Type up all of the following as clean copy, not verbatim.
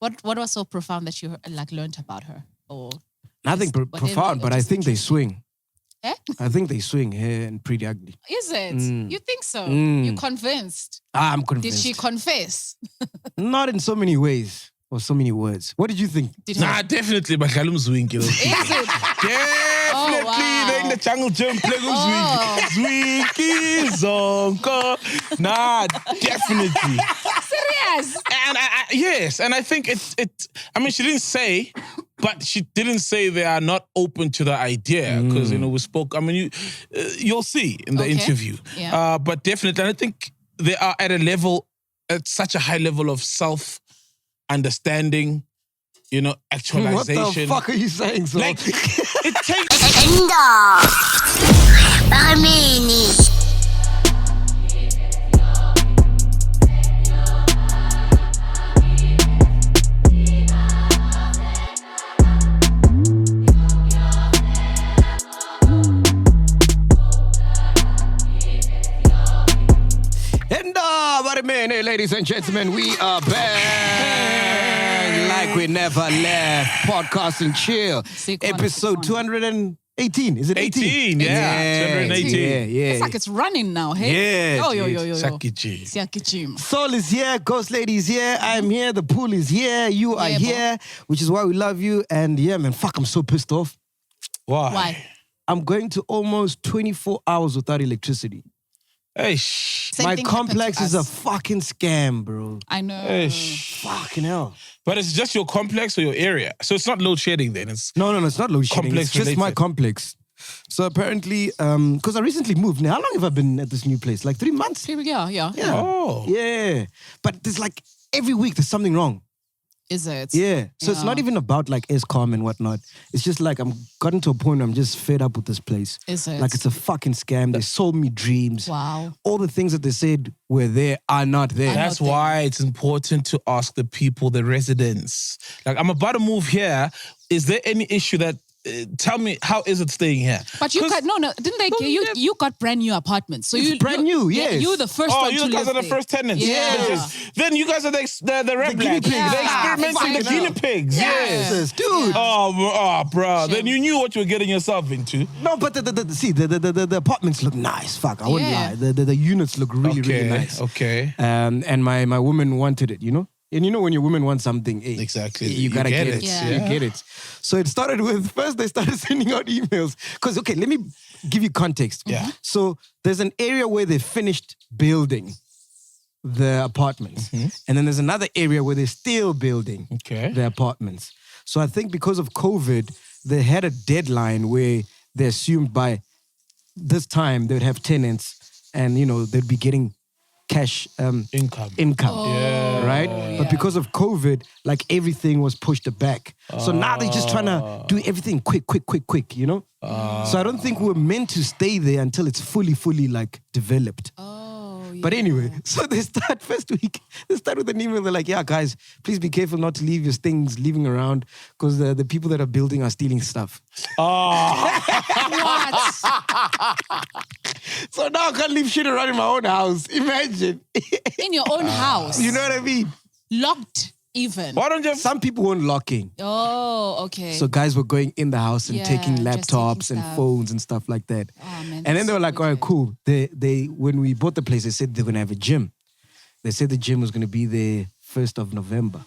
What was so profound that you like learned about her? Or Nothing profound, but I think they swing. Eh? I think they swing here and pretty ugly. Is it? You think so? You convinced? I'm convinced. Did she confess? Not in so many ways or so many words. What did you think? Definitely. But Zwinky. Is it? Definitely. wow. They're in the jungle gym playing Zwinky. Zonko. Nah, definitely. Serious? And yes, and I think I mean, she didn't say, but she didn't say they are not open to the idea because, we spoke, I mean, you'll see in the interview. Yeah. But definitely, and I think they are at such a high level of self-understanding, actualization. What the fuck are you saying, so? Like, it takes... Ladies and gentlemen, we are back like we never left. Podcast and Chill. Episode 218. Is it 18? 18, yeah. 218. Yeah. It's like it's running now, hey? Yeah. Yo. Shaki Soul is here. Ghost Lady is here. I'm here. The pool is here. You are here, which is why we love you. And yeah, man, fuck, I'm so pissed off. Why? I'm going to almost 24 hours without electricity. Hey, my complex is a fucking scam, bro. I know. Hey, fucking hell. But it's just your complex or your area. So it's not load shedding then. It's No, it's not load shedding. It's just my complex. So apparently, because I recently moved. Now, how long have I been at this new place? Like 3 months? Yeah. Oh. Yeah. But there's like every week there's something wrong. Is it? Yeah. So it's not even about like ESCOM and whatnot. It's just like I'm gotten to a point where I'm just fed up with this place. Is it? Like it's a fucking scam. They sold me dreams. Wow. All the things that they said were there are not there. That's why it's important to ask the people, the residents. Like, I'm about to move here. Is there any issue that... tell me, how is it staying here? But you got, didn't they, you got brand new apartments. So it's brand new, yes. You the first one to you guys are the first tenants. Yeah. Then you guys are the red guinea blacks. pigs. The experimenting, the guinea pigs. Yes, dude. Oh, bro. Then you knew what you were getting yourself into. No, but the apartments look nice. Fuck, I wouldn't lie. The units look really nice. Okay. And my woman wanted it, And when your woman wants something, exactly, you gotta get it. Yeah. You get it. So it started with, first they started sending out emails. Because, okay, let me give you context. Yeah. So there's an area where they finished building the apartments. And then there's another area where they're still building the apartments. So I think because of COVID, they had a deadline where they assumed by this time they would have tenants and, they'd be getting cash income. Right? But because of COVID, like everything was pushed back. So now they're just trying to do everything quick, So I don't think we're meant to stay there until it's fully like developed. But anyway, so they start first week, they start with an email. They're like, yeah, guys, please be careful not to leave your things leaving around because the people that are building are stealing stuff. What? So now I can't leave shit around in my own house. Imagine. In your own house? You know what I mean? Locked even. Why don't you... Some people weren't locking. Oh, okay. So guys were going in the house and taking laptops and phones and stuff like that. Oh, man, and then they were like, all right, cool. They when we bought the place, they said they're going to have a gym. They said the gym was going to be there 1st of November.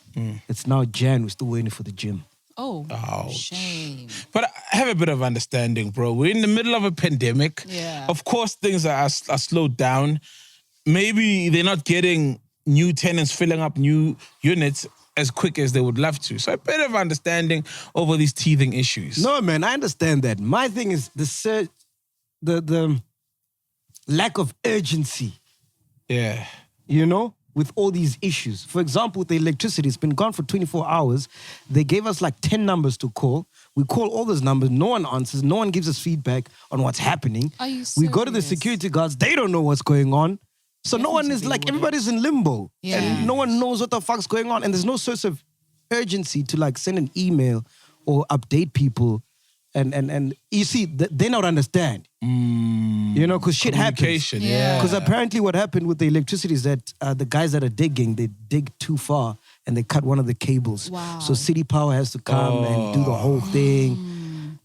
It's now Jan. We're still waiting for the gym. Oh, ouch. Shame. But I have a bit of understanding, bro. We're in the middle of a pandemic. Yeah. Of course, things are slowed down. Maybe they're not getting new tenants filling up new units as quick as they would love to. So a bit of understanding over these teething issues. No, man, I understand that. My thing is the lack of urgency. Yeah. With all these issues. For example, with the electricity, it's been gone for 24 hours. They gave us like 10 numbers to call. We call all those numbers. No one answers. No one gives us feedback on what's happening. Are you serious? We go to the security guards. They don't know what's going on. So no one is like, everybody's in limbo. Yeah. And no one knows what the fuck's going on. And there's no source of urgency to like send an email or update people And you see, they don't understand. You know, because shit happens. Communication, yeah. Because apparently what happened with the electricity is that the guys that are digging, they dig too far and they cut one of the cables. Wow. So City Power has to come and do the whole thing.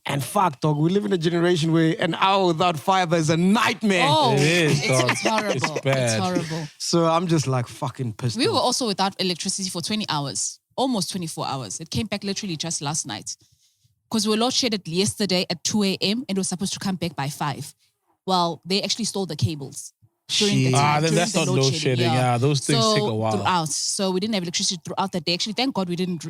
And fuck, dog, we live in a generation where an hour without fiber is a nightmare. Oh, It is, dog. it's horrible. It's bad. It's horrible. So I'm just like fucking pissed We were off. also without electricity for 20 hours, almost 24 hours. It came back literally just last night. Because we were load shedded yesterday at 2 a.m. and it was supposed to come back by 5. Well, they actually stole the cables. During the Shit. time, Then during that's the not load shedding. Yeah, those things take a while. Throughout. So we didn't have electricity throughout the day. Actually, thank God we didn't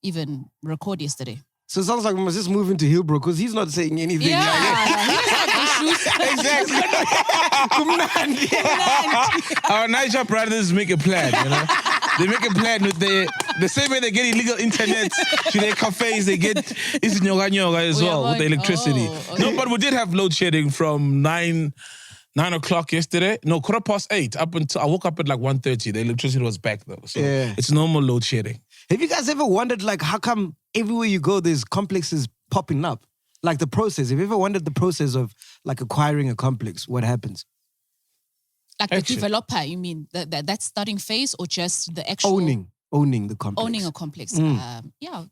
even record yesterday. So it sounds like we must just move into Hillbrook because he's not saying anything. Yeah, he doesn't have issues. Exactly. Our Niger brothers make a plan, you know. They make a plan with the same way they get illegal internet to their cafes, they get Isinyoga as well with the electricity. Oh, okay. No, but we did have load shedding from 9 o'clock yesterday. No, 8:15 up until I woke up at like 1:30. The electricity was back though. So it's normal load shedding. Have you guys ever wondered, like, how come everywhere you go, there's complexes popping up? Like the process. Have you ever wondered the process of, like, acquiring a complex? What happens? Like the developer, you mean? That starting phase or just the actual... Owning the complex. Owning a complex. Yeah.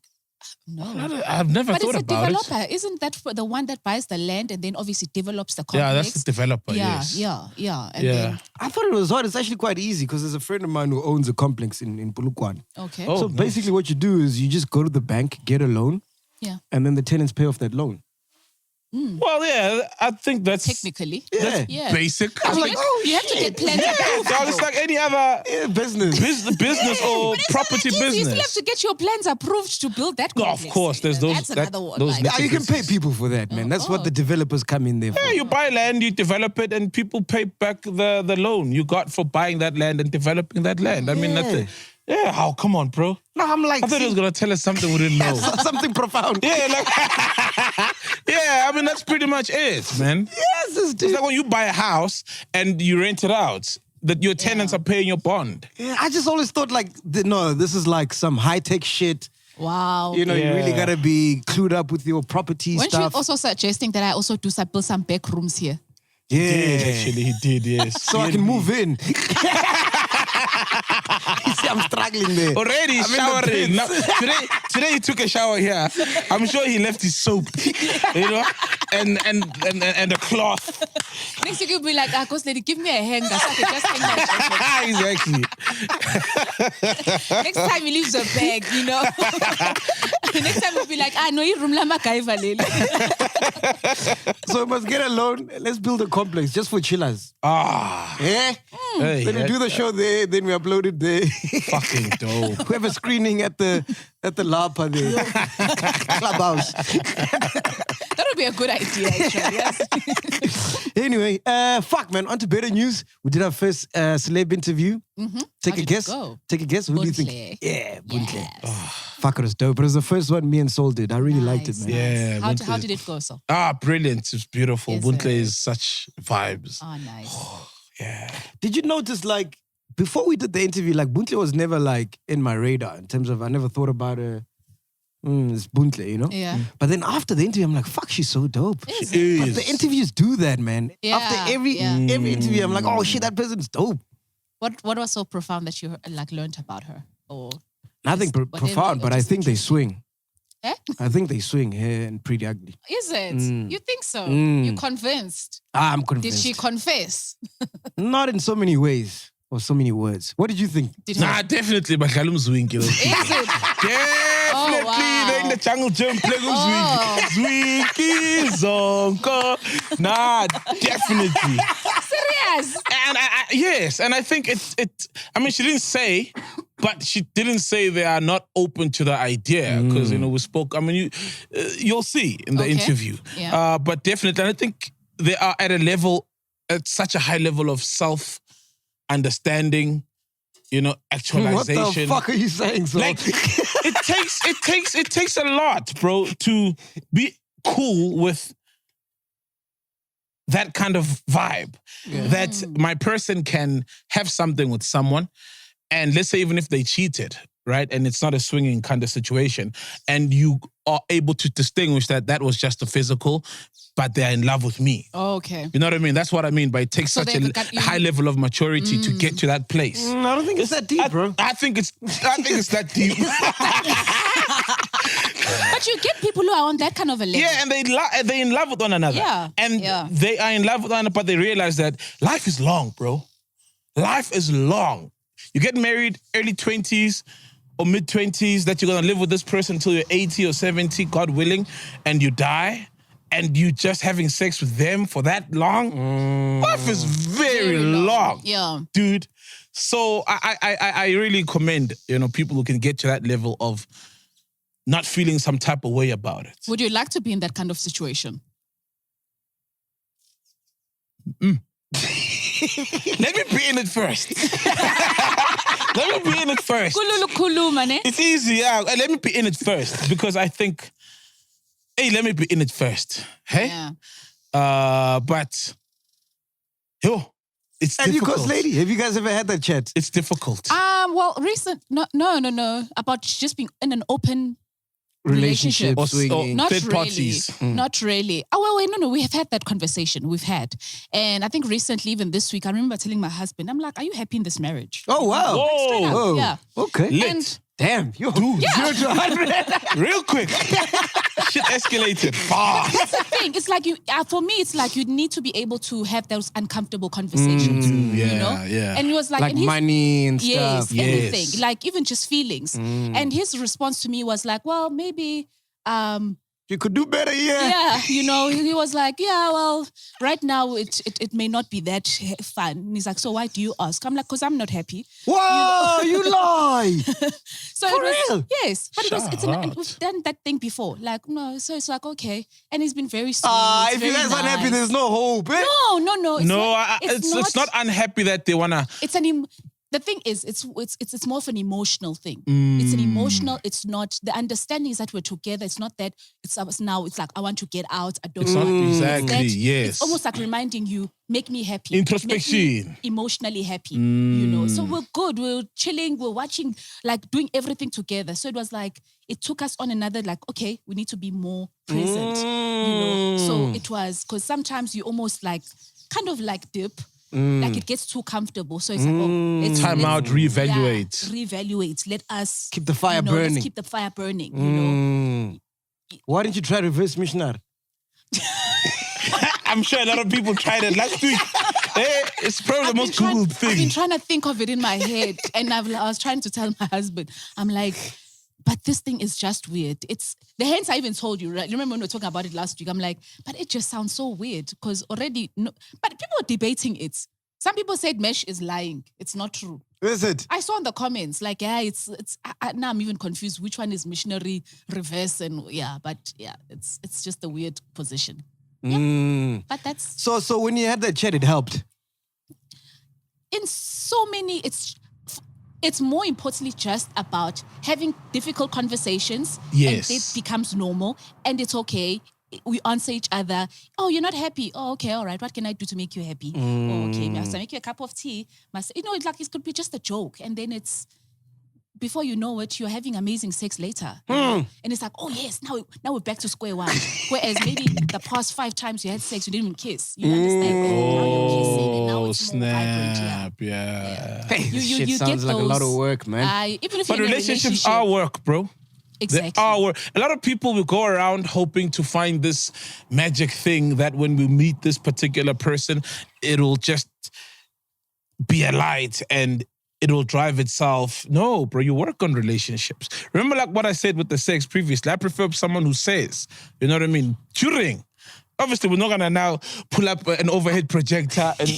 No. I've never But thought it's a about developer. it. Isn't that the one that buys the land and then obviously develops the complex? Yeah, that's the developer, Yeah, yes. yeah. And then, I thought it was hard. It's actually quite easy because there's a friend of mine who owns a complex in Polokwane. okay. Oh. So nice. basically what you do is you just go to the bank, get a loan, Yeah. and then the tenants pay off that loan. Well, yeah, I think that's Technically. Yeah. Yeah. basic. I was like, you have to get plans approved. So it's like any other Yeah, business. business or property You still have business. to get your plans approved to build that No, complex. of course, there's those- That's another one. those like, Yeah, you can pay people for that, man. That's what the developers come in there for. Yeah, you buy land, you develop it, and people pay back the loan you got for buying that land and developing that land. I mean, that's it. Yeah, how? Come on, bro. No, I'm like, I thought he was gonna tell us something we didn't know. something profound. Yeah, like, yeah. I mean, that's pretty much it, man. Yes, this It's dude. like when you buy a house and you rent it out, that your tenants are paying your bond. Yeah, I just always thought like, no, this is like some high-tech shit. wow. You know, you really Yeah. gotta be clued up with your property Weren't you stuff. also suggesting that I also do build some back rooms here? Yeah. Actually, he did, yes. So I can move in. You see, I'm struggling there. Already I'm in the showering. pits. Now, today he took a shower here. I'm sure he left his soap, you know, and a cloth. Next week you'll be like, Ghost lady, give me a hanger so I can just hang my jacket. Exactly. Next time he leaves a bag, you know. Next time we'll be like, no, you room la makaiva lele. So we must get a loan. Let's build a complex just for chillers. Yeah? Hey, Then we do the show there, then we upload it there. fucking dope. We have a screening at the Lapa there. Clubhouse. That would be a good idea, actually. Yes. Anyway, fuck man, on to better news. We did our first celeb interview. Take How a did guess. it go? Take a guess. Who do you Bontle. think? Yeah, Bontle. Yes. Fuck, it was dope. It was the first one me and Sol did. I really liked it, Nice, man. Yeah, nice. Bontle. How did it go, so? Brilliant. It's beautiful. Yes, Bontle it is such vibes. Oh, nice. Yeah. Did you notice, like, before we did the interview, like, Bontle was never, like, in my radar in terms of I never thought about her. It's Bontle, you know? Yeah. But then after the interview, I'm like, fuck, she's so dope. Is It it? But is. the interviews do that, man. Yeah, After every yeah. interview, I'm like, oh shit, that person's dope. What was so profound that you like learned about her? Or Nothing Just whatever, profound, or but I just think they swing. eh? I think they swing here and pretty ugly. Is it? You think so? Mm. You're convinced? I'm Did convinced. she confess? Not in so many ways or so many words. What did you think? Did Nah, definitely. But Kalum Zwinky. Is it? Definitely. wow. They're in the jungle gym playing Oh. Zwinky, Zonko. Nah, definitely. Serious? And yes, and I think it. I mean, she didn't say, but she didn't say they are not open to the idea because we spoke. I mean, you'll see in the Okay. interview. Yeah. But definitely, and I think they are at a level, at such a high level of self-understanding. Actualization. What the fuck are you saying, so? Like it takes a lot, bro, to be cool with that kind of vibe. That my person can have something with someone, and let's say even if they cheated, right? And it's not a swinging kind of situation. And you are able to distinguish that was just a physical, but they're in love with me. Oh, okay. You know what I mean? That's what I mean by it takes such a high level of maturity to get to that place. I don't think it's that deep, bro. I think it's that deep. But you get people who are on that kind of a level. Yeah, and they're in love with one another. Yeah. And they are in love with one another, but they realize that life is long, bro. Life is long. You get married early 20s or mid 20s, that you're going to live with this person until you're 80 or 70, God willing, and you die, and you just having sex with them for that long. Life is very long. Yeah. Dude. So I really commend, people who can get to that level of not feeling some type of way about it. Would you like to be in that kind of situation? Let me be in it first. Let me be in it first. It's easy, yeah. Let me be in it first because I think, let me be in it first. Hey? Yeah. But, it's and difficult. you guys, lady, have you guys ever had that chat? It's difficult. Well, no. About just being in an open relationship. Or Not third really. parties. Not really. Oh, well, wait, no. We have had that conversation. We've had. And I think recently, even this week, I remember telling my husband, I'm like, are you happy in this marriage? Oh, wow. Like, straight up, Whoa. yeah. Okay. Lit. And Damn. Yo, Dude. 0 to 100. Real quick. Shit escalated fast. that's the thing. It's like for me, it's like you need to be able to have those uncomfortable conversations. Yeah. And he was like, Like and his, money and yes, stuff. everything. Like even just feelings. And his response to me was like, well, maybe You could do better, yeah, he was like, yeah, well, right now it may not be that fun. And he's like, so why do you ask? I'm like, because I'm not happy. Whoa, you lie. So For it was, real? yes, but we've done that thing before. Like, no, so it's like, okay. And he's been very sweet. If you very guys aren't happy, nice. there's no hope. Eh? No. It's not unhappy that they wanna. It's the thing is, it's more of an emotional thing. It's an emotional. It's not the understanding is that we're together. It's not that it's us now. It's like I want to get out. I don't. It's not exactly. That, Yes. It's almost like reminding you, make me happy. Introspection. Make me emotionally happy. So we're good. We're chilling. We're watching, like doing everything together. So it was like it took us on another. Like, okay, we need to be more present. So it was because sometimes you almost like kind of like dip. Like it gets too comfortable. So it's like, let's Time out, reevaluate. Reevaluate. Let us Keep the fire burning. Let's keep the fire burning, Why didn't you try reverse missionary? I'm sure a lot of people tried it last week. It's probably the most Googled I've been thing. trying to think of it in my head. And I was trying to tell my husband, I'm like, but this thing is just weird. It's the hence I even told you, right? You remember when we were talking about it last week? I'm like, but it just sounds so weird because already, but people are debating it. Some people said Mesh is lying. It's not true. Is it? I saw in the comments, like, it's now I'm even confused which one is missionary, reverse, and it's just a weird position. Yeah. But that's So when you had that chat, it helped. in so many, it's more importantly just about having difficult conversations. Yes. And it becomes normal and it's okay. We answer each other. Oh, you're not happy. Oh, okay, all right. What can I do to make you happy? Oh, okay, must I make you a cup of tea? It's like it could be just a joke. And then it's, before you know it, you're having amazing sex later. And it's like, oh yes, now we're back to square one. Whereas maybe the past 5 times you had sex, you didn't even kiss. You understand? Now you're kissing and now it's more vibrant. Yeah. Hey, this shit you sounds get like a lot of those, work, man. Even if But you're in a relationships relationship, are work, bro. exactly. They are work. A lot of people will go around hoping to find this magic thing that when we meet this particular person, it'll just be a light and it will drive itself. No, bro, you work on relationships. Remember like what I said with the sex previously? I prefer someone who says, you know what I mean? Turing. Obviously, we're not going to now pull up an overhead projector and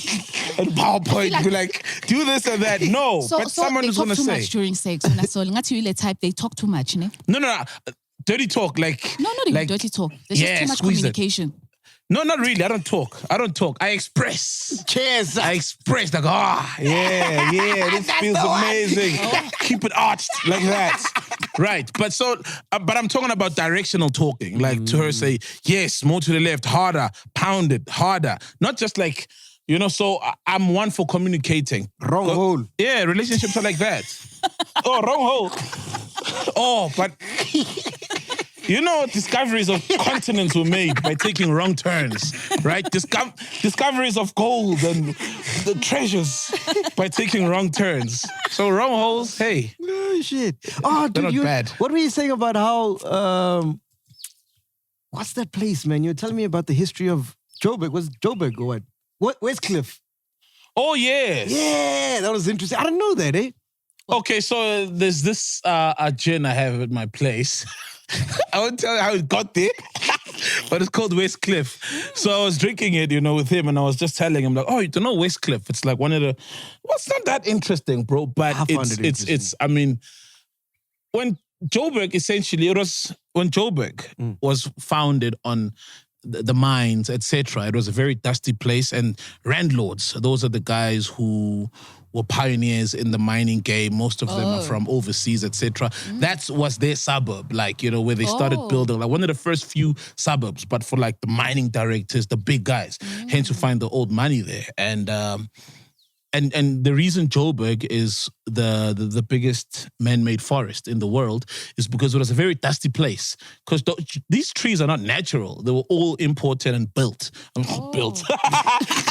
PowerPoint be like, do this and that. No, but someone who's going to say. They talk too much during sex. When I saw Ngathi type, they talk too much, ne? No. Dirty talk, like. No, not even like, dirty talk. There's just too much squeeze it. communication. No, not really. I don't talk. I express. Cheers. I express like, this feels amazing. Keep it arched like that. Right. But I'm talking about directional talking. Like to her say, yes, more to the left, harder, pound it, harder. Not just like You know, so I'm one for communicating. Wrong hole. Yeah, relationships are like that. Oh, wrong hole. Oh, but you know, discoveries of continents were made by taking wrong turns, right? Discoveries of gold and the treasures by taking wrong turns. So wrong holes, hey. Oh, shit. Oh, They're dude, not bad. What were you saying about how, what's that place, man? You were telling me about the history of Joburg. Was it Joburg or what? Westcliff. Oh, yes. Yeah, that was interesting. I didn't know that, eh? Okay, so there's this gin I have at my place. I won't tell you how it got there, but it's called Westcliff. So I was drinking it, you know, with him, and I was just telling him, like, oh, you don't know Westcliff? It's like one of the, well, it's not that interesting, bro, but it's, I mean, when Joburg, essentially, when Joburg was founded on the mines, etc., it was a very dusty place, and landlords, those are the guys who were pioneers in the mining game. Most of them are from overseas, etc. That was their suburb, like, you know, where they started building, like one of the first few suburbs, but for like the mining directors, the big guys, hence you find the old money there. And the reason Joburg is the biggest man-made forest in the world is because it was a very dusty place. Because these trees are not natural. They were all imported and built.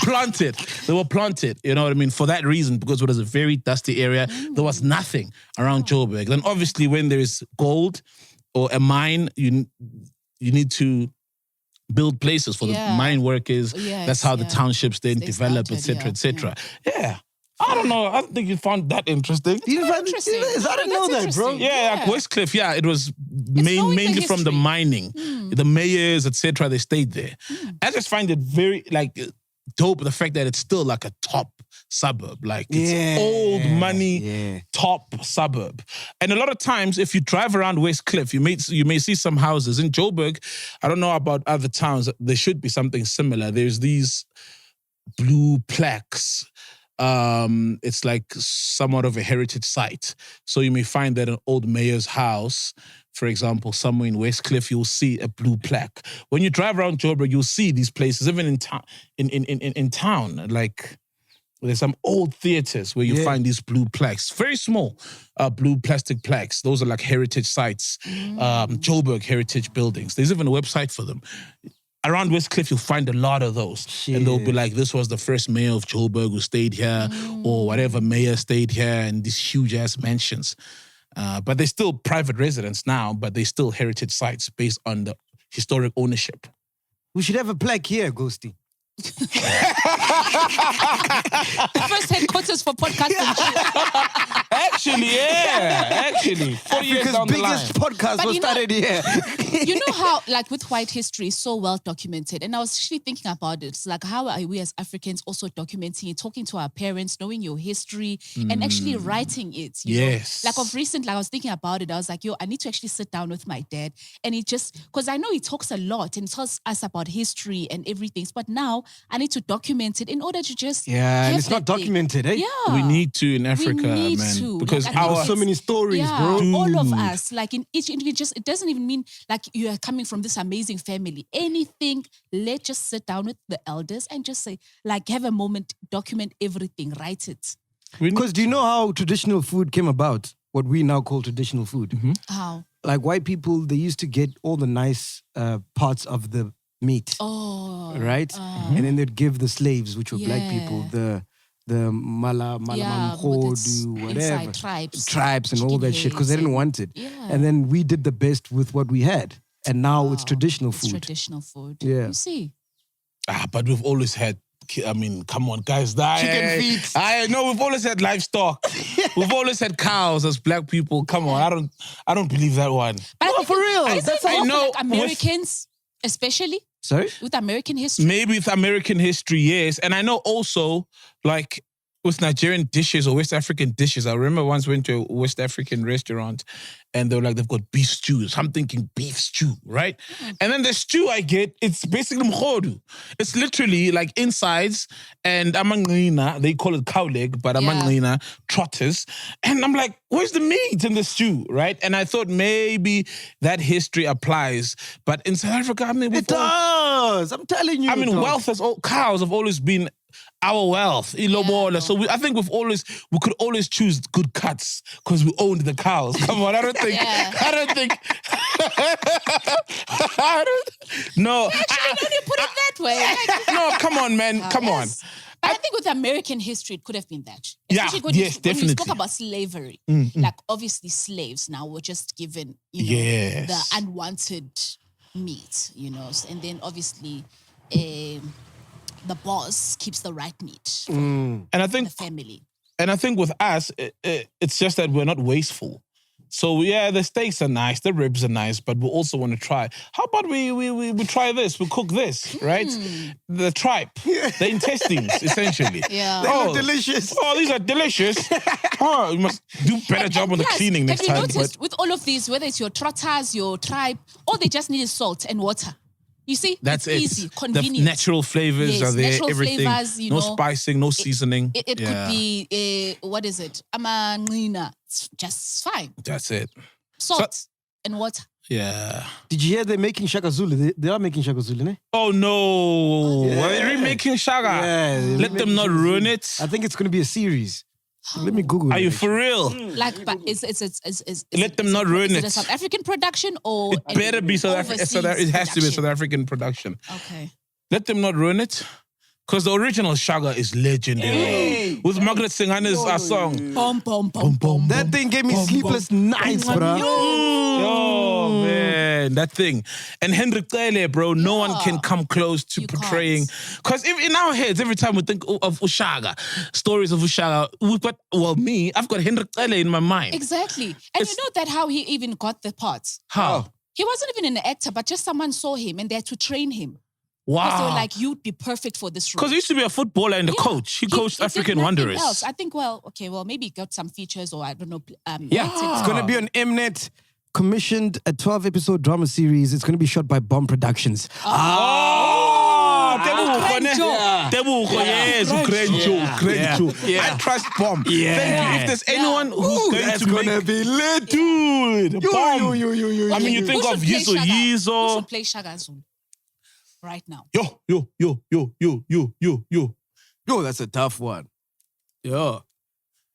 Planted. They were planted, you know what I mean? For that reason, because it was a very dusty area, there was nothing around Joburg. Then obviously when there is gold or a mine, you need to build places for the mine workers. That's how the townships then develop, etc., etc. Yeah. I don't know. I don't think you found that interesting. You found interesting? I didn't know that, bro. Yeah, like Westcliff, it was mainly from the mining. The mayors, etc., they stayed there. I just find it very, like, dope, the fact that it's still like a top suburb. Like, it's old money, top suburb. And a lot of times, if you drive around Westcliff, you may see some houses. In Joburg, I don't know about other towns, there should be something similar. There's these blue plaques. It's like somewhat of a heritage site. So you may find that an old mayor's house, for example, somewhere in Westcliff, you'll see a blue plaque. When you drive around Joburg, you'll see these places, even in town. In town, like there's some old theaters where you find these blue plaques, very small, blue plastic plaques. Those are like heritage sites, Joburg heritage buildings. There's even a website for them. Around Westcliff, you'll find a lot of those. Shit. And they'll be like, this was the first mayor of Joburg who stayed here, or whatever mayor stayed here, and these huge-ass mansions. But they're still private residents now, but they're still heritage sites based on the historic ownership. We should have a plaque here, Ghosty. First headquarters for podcasting. Actually, 4 years down the line. Africa's biggest podcast was started here. You know how, like, with white history, is so well documented. And I was actually thinking about it. It's like, how are we as Africans also documenting it, talking to our parents, knowing your history, and actually writing it? You know? Like, of recent, like, I was thinking about it. I was like, yo, I need to actually sit down with my dad. And he just, because I know he talks a lot and tells us about history and everything. But now I need to document it in order to just and it's not documented, eh? Yeah. We need to in Africa, man. Because like, so many stories, bro. All of us, like in each individual, it doesn't even mean like you are coming from this amazing family. Anything, let's just sit down with the elders and just say, like, have a moment, document everything, write it. Because do you know how traditional food came about? What we now call traditional food. Mm-hmm. How? Like white people, they used to get all the nice parts of the meat. Oh. Right? And then they'd give the slaves, which were black people, the mala mamkhodu, whatever. Tribes and all that shit, because they didn't want it. Yeah. And then we did the best with what we had. And now it's traditional food. Traditional food. Yeah. You see. But we've always had, I mean, come on, guys. Chicken feet. I know we've always had livestock. We've always had cows as black people. Come on, I don't believe that one. But no, for real. That's how I know. Like Americans, especially. Sorry? With American history? Maybe with American history, yes. And I know also, like, with Nigerian dishes or West African dishes. I remember once went to a West African restaurant and they were like, they've got beef stews. I'm thinking beef stew, right? And then the stew I get, it's basically mkhodu. It's literally like insides and amangina, they call it cow leg, but amangina, trotters. And I'm like, where's the meat in the stew, right? And I thought maybe that history applies. But in South Africa, I mean... It does! I'm telling you. I mean, cows have always been our wealth. Ilobola. So I think we could always choose good cuts because we owned the cows. Come on, I don't think. No. Actually, don't you put it that way? No, come on, man. Come on. But I think with American history, it could have been that. Yeah, Especially when definitely. you spoke about slavery, like obviously slaves now were just given, the unwanted meat, and then obviously the boss keeps the right meat. And I think the family. And I think with us, it's just that we're not wasteful. So yeah, the steaks are nice, the ribs are nice, but we also want to try. How about we try this? We cook this, right? The tripe, the intestines, essentially. Yeah. They look delicious. Oh, these are delicious. Oh, you must do better job on the cleaning next time. Have you noticed with all of these, whether it's your trotters, your tripe, all they just need is salt and water. You see, that's it's easy, convenient. The natural flavors are there, natural everything. Flavors, no spicing, no seasoning. It could be, what is it? Amanina. It's just fine. That's it. Salt and water. Yeah. Did you hear they're making Shaka Zulu? They are making Shaka Zulu, ne? Oh, no. Yeah. Are they remaking Shaka? Yeah. Let them not ruin it. I think it's going to be a series. Let me Google it. Are you for real? Like, but it's Let them not ruin it. Is it. it a South African production or It better be South African. It has to be a South African production. Okay. Let them not ruin it. Because the original Shaka is legendary. Hey. With Margaret Singana's song. Pom, pom, pom, pom. That thing gave me sleepless nights, bro. Oh, man. That thing. And Hendrik Cele, bro, no one can come close to portraying. Because in our heads, every time we think of Ushaga, stories of Ushaga, I've got Hendrik Cele in my mind. Exactly. And you know that how he even got the parts? How? He wasn't even an actor, but just someone saw him and they had to train him. Wow. Because they were like, you'd be perfect for this role. Because he used to be a footballer and a coach. He coached African Wanderers. Else. I think, maybe he got some features or I don't know. It's going to be on Mnet, commissioned a 12-episode drama series. It's going to be shot by Bomb Productions. I trust Bomb. Yeah. Thank you. If there's anyone who's going to be lit. Dude, Bomb. I mean, you think of Yizo. Who should play Shaka Zulu right now? Yo. Yo, that's a tough one. Yeah.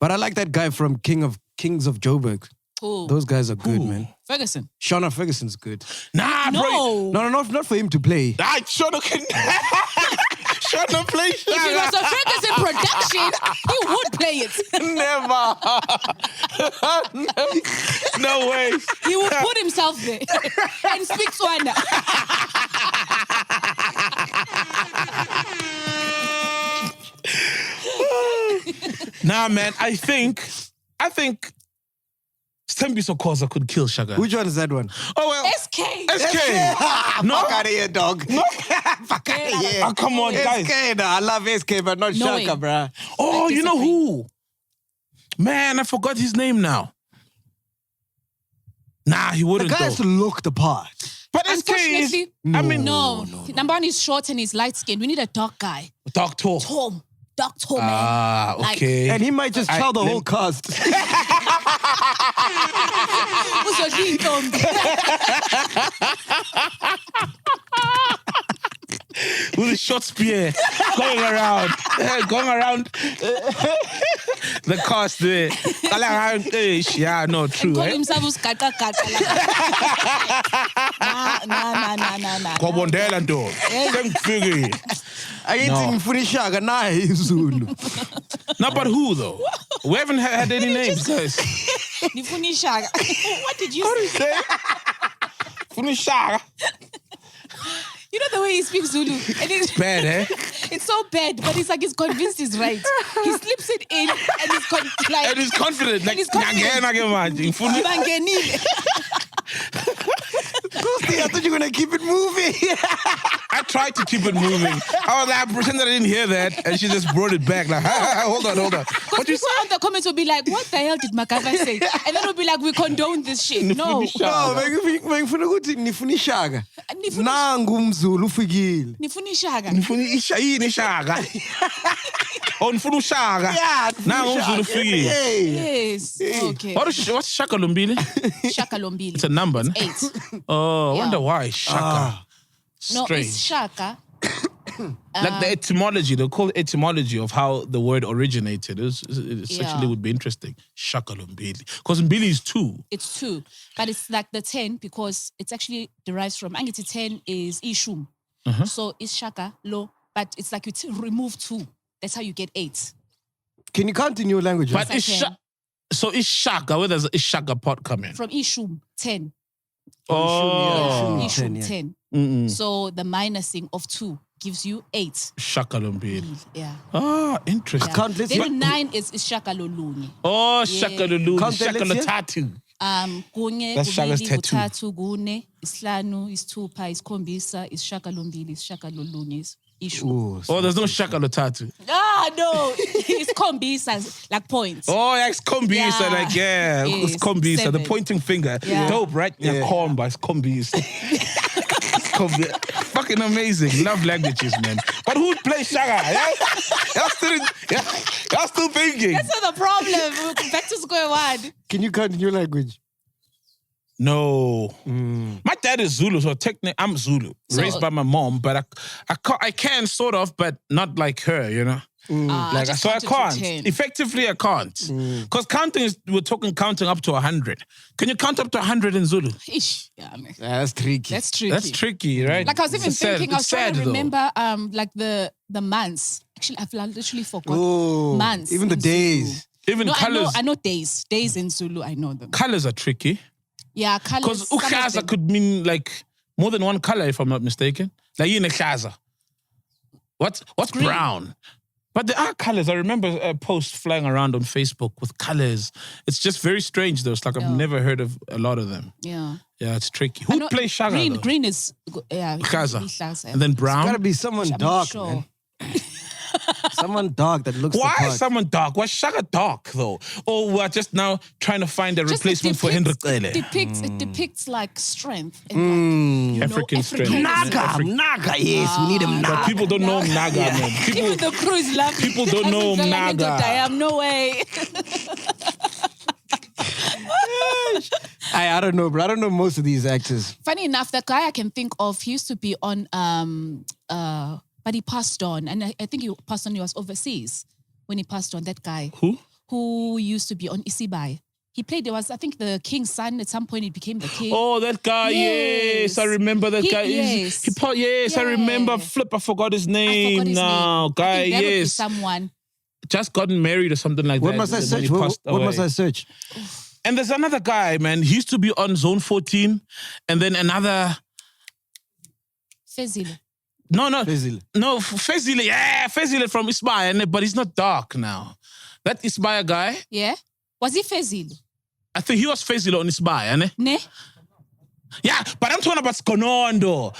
But I like that guy from Kings of Joburg. Who? Those guys are good, man. Ferguson. Shauna Ferguson's good. Nah, bro. No, not for him to play. Shauna can... Shauna play Shaka. If it was a Ferguson production, he would play it. Never. No way. He would put himself there and speak Swanda. Nah, man, I think Stembi Sokoza could kill Shaka. Which one is that one? Oh, well. SK. No. Fuck out of here, dog. No. Fuck out of here. Oh, come on, guys. SK, no. I love SK, but not Shaka, bruh. Oh, you know who? Man, I forgot his name now. Nah, he wouldn't. The guy has to look the part. But SK is... No. Number one is short and he's light-skinned. We need a dark guy. Dark tall. Dark tall, man. Ah, okay. And he might just chow the whole cast. With a short spear going around the cast there. Yeah, no, true. Call himself Skaka. Nah. Kobondela ndo. Sengfigi. I ain't seen Funishaka, nah, Zulu. No, but who though? We haven't had any names, guys. Funishaka. What did you say? Funishaka. You know the way he speaks Zulu? And it's bad, eh? It's so bad, but it's like he's convinced he's right. He slips it in and he's and he's confident. Like, I thought you were going to keep it moving. I tried to keep it moving. I was like, I pretend that I didn't hear that. And she just brought it back. Like, hold on. What you say? On the comments will be like, what the hell did Makava say? And then we'll be like, we condone this shit. No. Nifunishaka. Nangu umZulu ufikile. Nifunishaka. Nifunishaka. Oh, Nifunishaka. Yeah. Nangu umZulu ufikile. Yes. Okay. What's Shaka Lombili? Shaka Lombili. It's a number. It's 8. Oh, I wonder why Shaka. No, it's Shaka. Like the etymology, they call it etymology of how the word originated. It actually would be interesting. Shaka Mbili. Because Mbili is 2. It's 2. But it's like the 10 because it's actually derives from, Angiti 10 is Ishum. So it's Shaka, Lo, but it's like you remove 2. That's how you get 8. Can you count in your language? But so it's Shaka, where does Shaka pot come in? From Ishum, 10. Ishum, 10. So the minusing of 2 gives you 8. Shaka Mbili. Yeah. Ah, interesting. Count, Then 9 is Shaka Lolunye. Oh, Shaka Lulu, Count Shaka the letters, Tattoo. Kunye, That's Shaka's kubili, tattoo. kuthathu, kune, isihlanu, isithupha, isikhombisa, isishaka lombili, isishaka lolunye, ishu. Oh, there's no Shaka Tattoo. No, it's kombisa, like points. Oh, yeah, it's Kombisa, like, yeah. Yes, It's Kombisa, 7. the pointing finger. Yeah. Dope, right? Yeah, Komba, it's Kombisa. Fucking amazing. Love languages, man. But who plays Shaka? Yeah? Y'all still thinking. That's not the problem. Back to square one. Can you count in your language? No. My dad is Zulu, so technically I'm Zulu. Raised by my mom, but I can sort of, but not like her, you know? I can't. Effectively, I can't. Because we're talking counting up to 100. Can you count up to 100 in Zulu? Ish. Yeah, man. That's tricky. That's tricky. Right? Like I was even thinking, I was trying to though. remember like the months. Actually, I've literally forgot months. Even the in days. Zulu. Even No, colors. I know days. Days in Zulu, I know them. Colors are tricky. Yeah, colors. Because ukhaza could mean like more than one color, if I'm not mistaken. Like in a chaza. What's Green. brown? But there are colors. I remember a post flying around on Facebook with colors. It's just very strange though. It's like I've never heard of a lot of them. Yeah. Yeah, it's tricky. Who plays Shaka? Green is Ukhaza. And then brown? It's gotta be someone dark, sure. man. Someone dark that looks Why the part. someone dark? Why Shaka dark though? Or we're just now trying to find a replacement for Hendrik Ele. It depicts like strength and like, African strength. Naga, yes, we need him But Naga. people don't know Naga, man. even the crew is laughing. people don't know Naga. I have no way. I don't know, bro. I don't know most of these actors. Funny enough, the guy I can think of, he used to be on but he passed on, and I think he passed on. He was overseas when he passed on. That guy who used to be on Isibai. He played. There was, I think, the king's son. At some point, he became the king. Oh, that guy. Yes, I remember that guy. Yes. I remember. Flip, I forgot his name now. Guy, I think that would be yes. someone. Just gotten married or something like What that. must I when search? he What passed must away. I search? And there's another guy, man. He used to be on Zone 14, and then another. Fezile. No, Fezile. no, Fezile. Yeah, Fezile from Ismaya, but he's not dark now. That Ismaya guy, Yeah. Was he Fezile? I think he was Fezile on Ismaya, ne? Ne? Yeah, but I'm talking about Skonondo.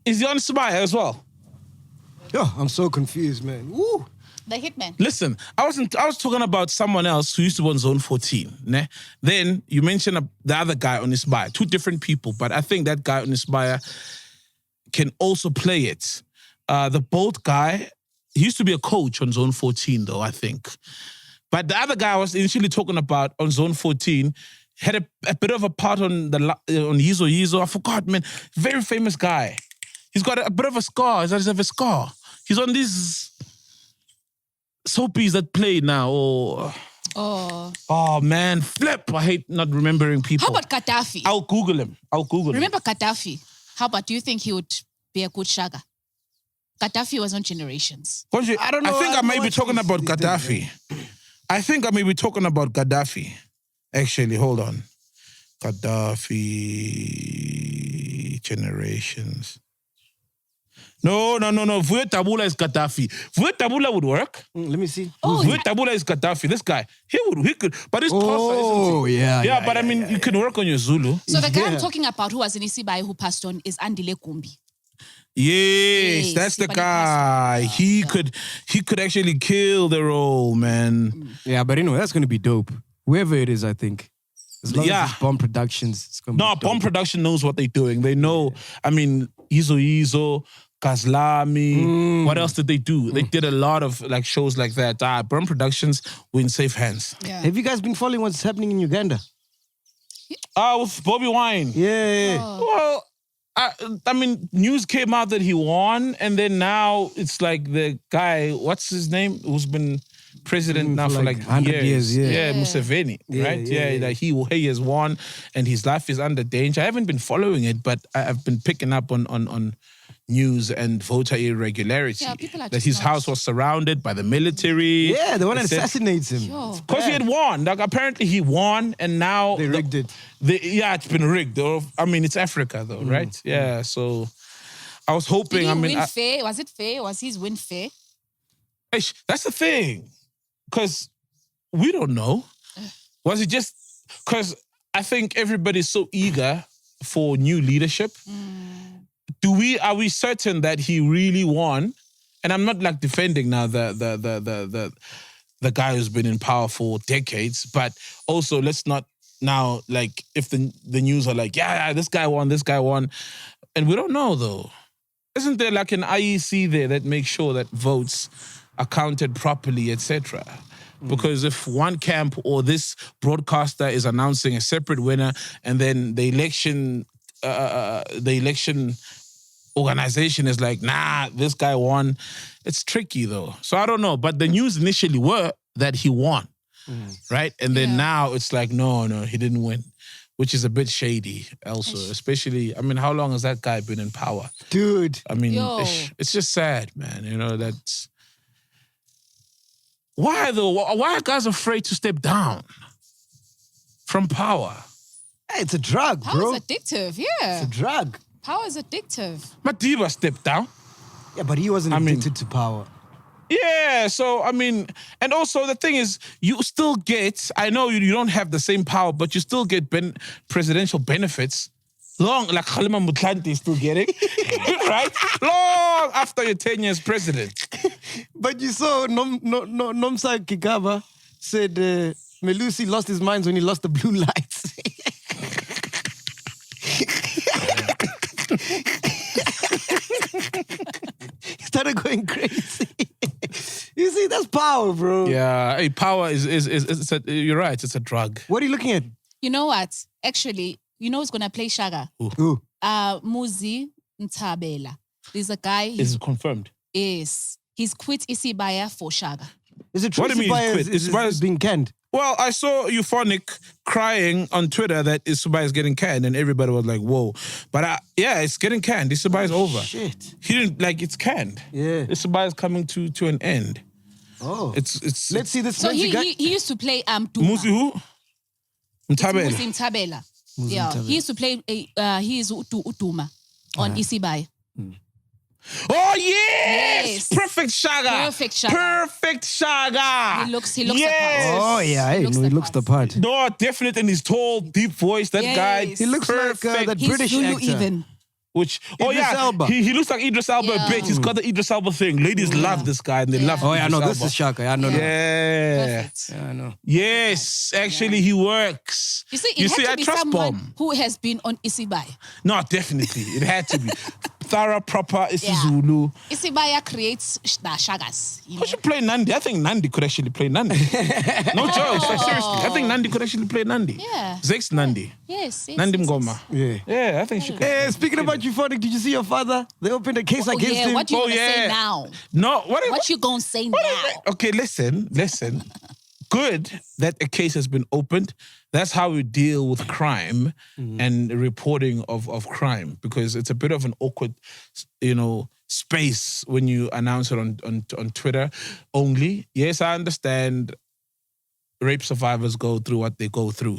Is he on Ismaya as well? Yo, I'm so confused, man. Woo. The hitman. Listen, I was talking about someone else who used to be on Zone 14. Ne? Then you mentioned the other guy on Ismaya. 2 different people, but I think that guy on Ismaya can also play it. The Bolt guy, he used to be a coach on Zone 14 though, I think. But the other guy I was initially talking about on Zone 14 had a bit of a part on Yizo Yizo. I forgot, man. Very famous guy. He's got a bit of a scar. He does have a scar. He's on these soapies that play now. Oh man, flip. I hate not remembering people. How about Gaddafi? I'll Google him. Remember Gaddafi? How about, do you think he would be a good Shaka? Gaddafi was on Generations. I don't know. I think I may be talking about Gaddafi. I think I may be talking about Gaddafi. Actually, hold on. Gaddafi Generations. No. Vuet Tabula is Gaddafi. Vuet Tabula would work. Let me see. Vuet Tabula is Gaddafi. This guy, he could. But his Oh, yeah. But I mean, you can work on your Zulu. So the guy I'm talking about who was in Isibai who passed on is Andile Kumbi. Yes, Yes, that's the but he guy. passed. He could actually kill the role, man. Yeah, but anyway, that's going to be dope. Whoever it is, I think. As long as it's Bomb Productions, it's going to be dope. Bomb Production knows what they're doing. They know, I mean, Izo, Kazlami. What else did they do? They did a lot of like shows like that. Bomb Productions were in safe hands. Yeah. Have you guys been following what's happening in Uganda? With Bobby Wine. Yeah. Oh. Well, I mean, news came out that he won, and then now it's like the guy, what's his name, who's been president now for like 100 years. Yeah, Museveni, right? Yeah, like he has won, and his life is under danger. I haven't been following it, but I've been picking up on news and voter irregularity. Yeah, people are that just his not- house was surrounded by the military. Yeah, the one that They said- assassinates him. Yo. Because he had won. Like, apparently he won, and now... They rigged it. Yeah, it's been rigged. I mean, it's Africa, though, right? Yeah, so... I was hoping... Did he win fair? Was it fair? Was his win fair? That's the thing. Because we don't know. Was it just... Because I think everybody's so eager for new leadership. Are we certain that he really won? And I'm not like defending now the guy who's been in power for decades, but also let's not now like if the news are like, yeah, this guy won, and we don't know though. Isn't there like an IEC there that makes sure that votes are counted properly, etc.? Because if one camp or this broadcaster is announcing a separate winner, and then the election organization is like, nah, this guy won. It's tricky though. So I don't know. But the news initially were that he won, right? And then now it's like, no, he didn't win, which is a bit shady also. Especially, I mean, how long has that guy been in power? Dude. I mean, it's just sad, man. You know, that's... Why though? Why are guys afraid to step down from power? Hey, it's a drug, bro. Power's addictive, yeah. It's a drug. Power is addictive. Madiba stepped down. Yeah, but he wasn't addicted to power. Yeah, so I mean, and also the thing is, you still get, I know you don't have the same power, but you still get presidential benefits. Long, like Khalima Mutlanti is still getting, right? Long after your 10 years president. But you saw Nomsa Kigaba said Melusi lost his mind when he lost the blue lights. He started going crazy. You see, that's power, bro. Yeah, hey, power is you're right, it's a drug. What are you looking at? You know what? Actually, you know who's going to play Shaka? Who? Muzi Ntabela. There's a guy. Is it confirmed? Yes. He's quit Isibaya for Shaka. Is it true? What do you mean he's quit? Is being canned? Well, I saw Euphonic crying on Twitter that Isubai is getting canned, and everybody was like, whoa. But yeah, it's getting canned. Isubai is over. Shit. He didn't, like, it's canned. Yeah. Isubai is coming to an end. Oh. It's Let's see this. So he used to play Duma. Muzi who? Mtabela. Muzi Ntabela. Yeah, he used to play, he is Duma on Isibaya. Oh, yes! Perfect Shaka! Perfect Shaka! He looks the part. Oh, yeah. He looks the part. No, definitely in his tall, deep voice, that guy. He looks perfect. like that He's British Zulu actor. even. Which, Idris Elba. He looks like Idris Elba a bit. He's got the Idris Elba thing. Ladies love this guy and they love Oh, yeah, Idris no, Elba. this is Shaka. I know that. Yeah. Perfect. Yeah, I know. Yes, actually he works. You see, it had to I be trust someone Bomb. who has been on Isibaya. No, definitely. It had to be. Thorough, proper, Yeah. Zulu. Isibaya creates the Shagas. You know? Who should play Nandi? I think Nandi could actually play Nandi. No jokes, like, seriously. I think Nandi could actually play Nandi. Yeah. Zex Nandi. Yes. Nandi Mgoma. Yeah. Yeah, I think she could. Hey, speaking about Euphonic, did you see your father? They opened a case against him. What you gonna yeah. say now? No, What you gonna say now? Okay, listen. Good that a case has been opened. That's how we deal with crime and reporting of crime, because it's a bit of an awkward, space when you announce it on Twitter only. Yes, I understand rape survivors go through what they go through.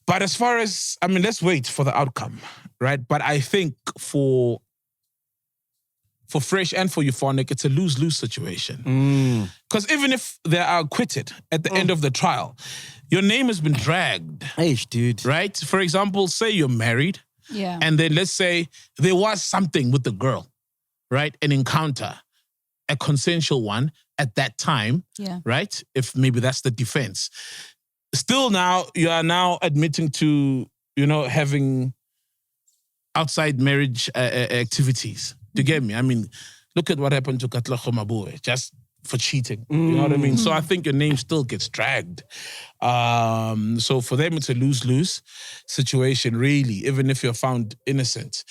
But as far as, let's wait for the outcome, right? But I think for Fresh and for Euphonic, it's a lose-lose situation. Because even if they are acquitted at the end of the trial, your name has been dragged. Hey, dude. Right? For example, say you're married, Yeah. and then let's say there was something with the girl, right? An encounter, a consensual one at that time, Yeah. right? If maybe that's the defense. Still now, you are now admitting to, having outside marriage activities. Do you get me? Look at what happened to Katlego Mabue, just for cheating. You know what I mean? So I think your name still gets dragged. So for them, it's a lose-lose situation, really, even if you're found innocent.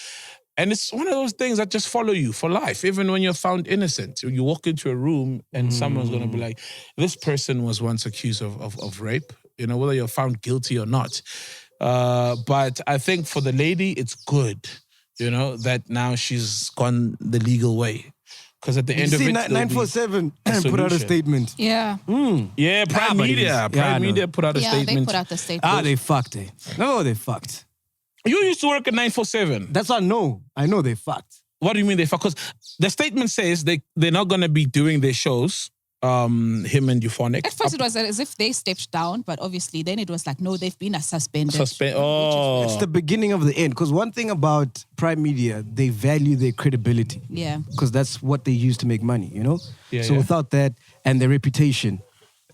And it's one of those things that just follow you for life, even when you're found innocent. You walk into a room and someone's going to be like, this person was once accused of rape, whether you're found guilty or not. But I think for the lady, it's good, that now she's gone the legal way. Because at the end of it, 947 put out a statement. Yeah. Yeah, Prime Media. Prime Media put out a statement. Yeah, they put out the statement. They fucked it. No, they fucked. You used to work at 947. That's what I know. I know they fucked. What do you mean they fucked? Because the statement says they're not going to be doing their shows, him and Euphonic. At first it was as if they stepped down, but obviously then it was like, no, they've been suspended. It's the beginning of the end. Because one thing about Prime Media, they value their credibility. Yeah. Because that's what they use to make money, Yeah, so without that and their reputation,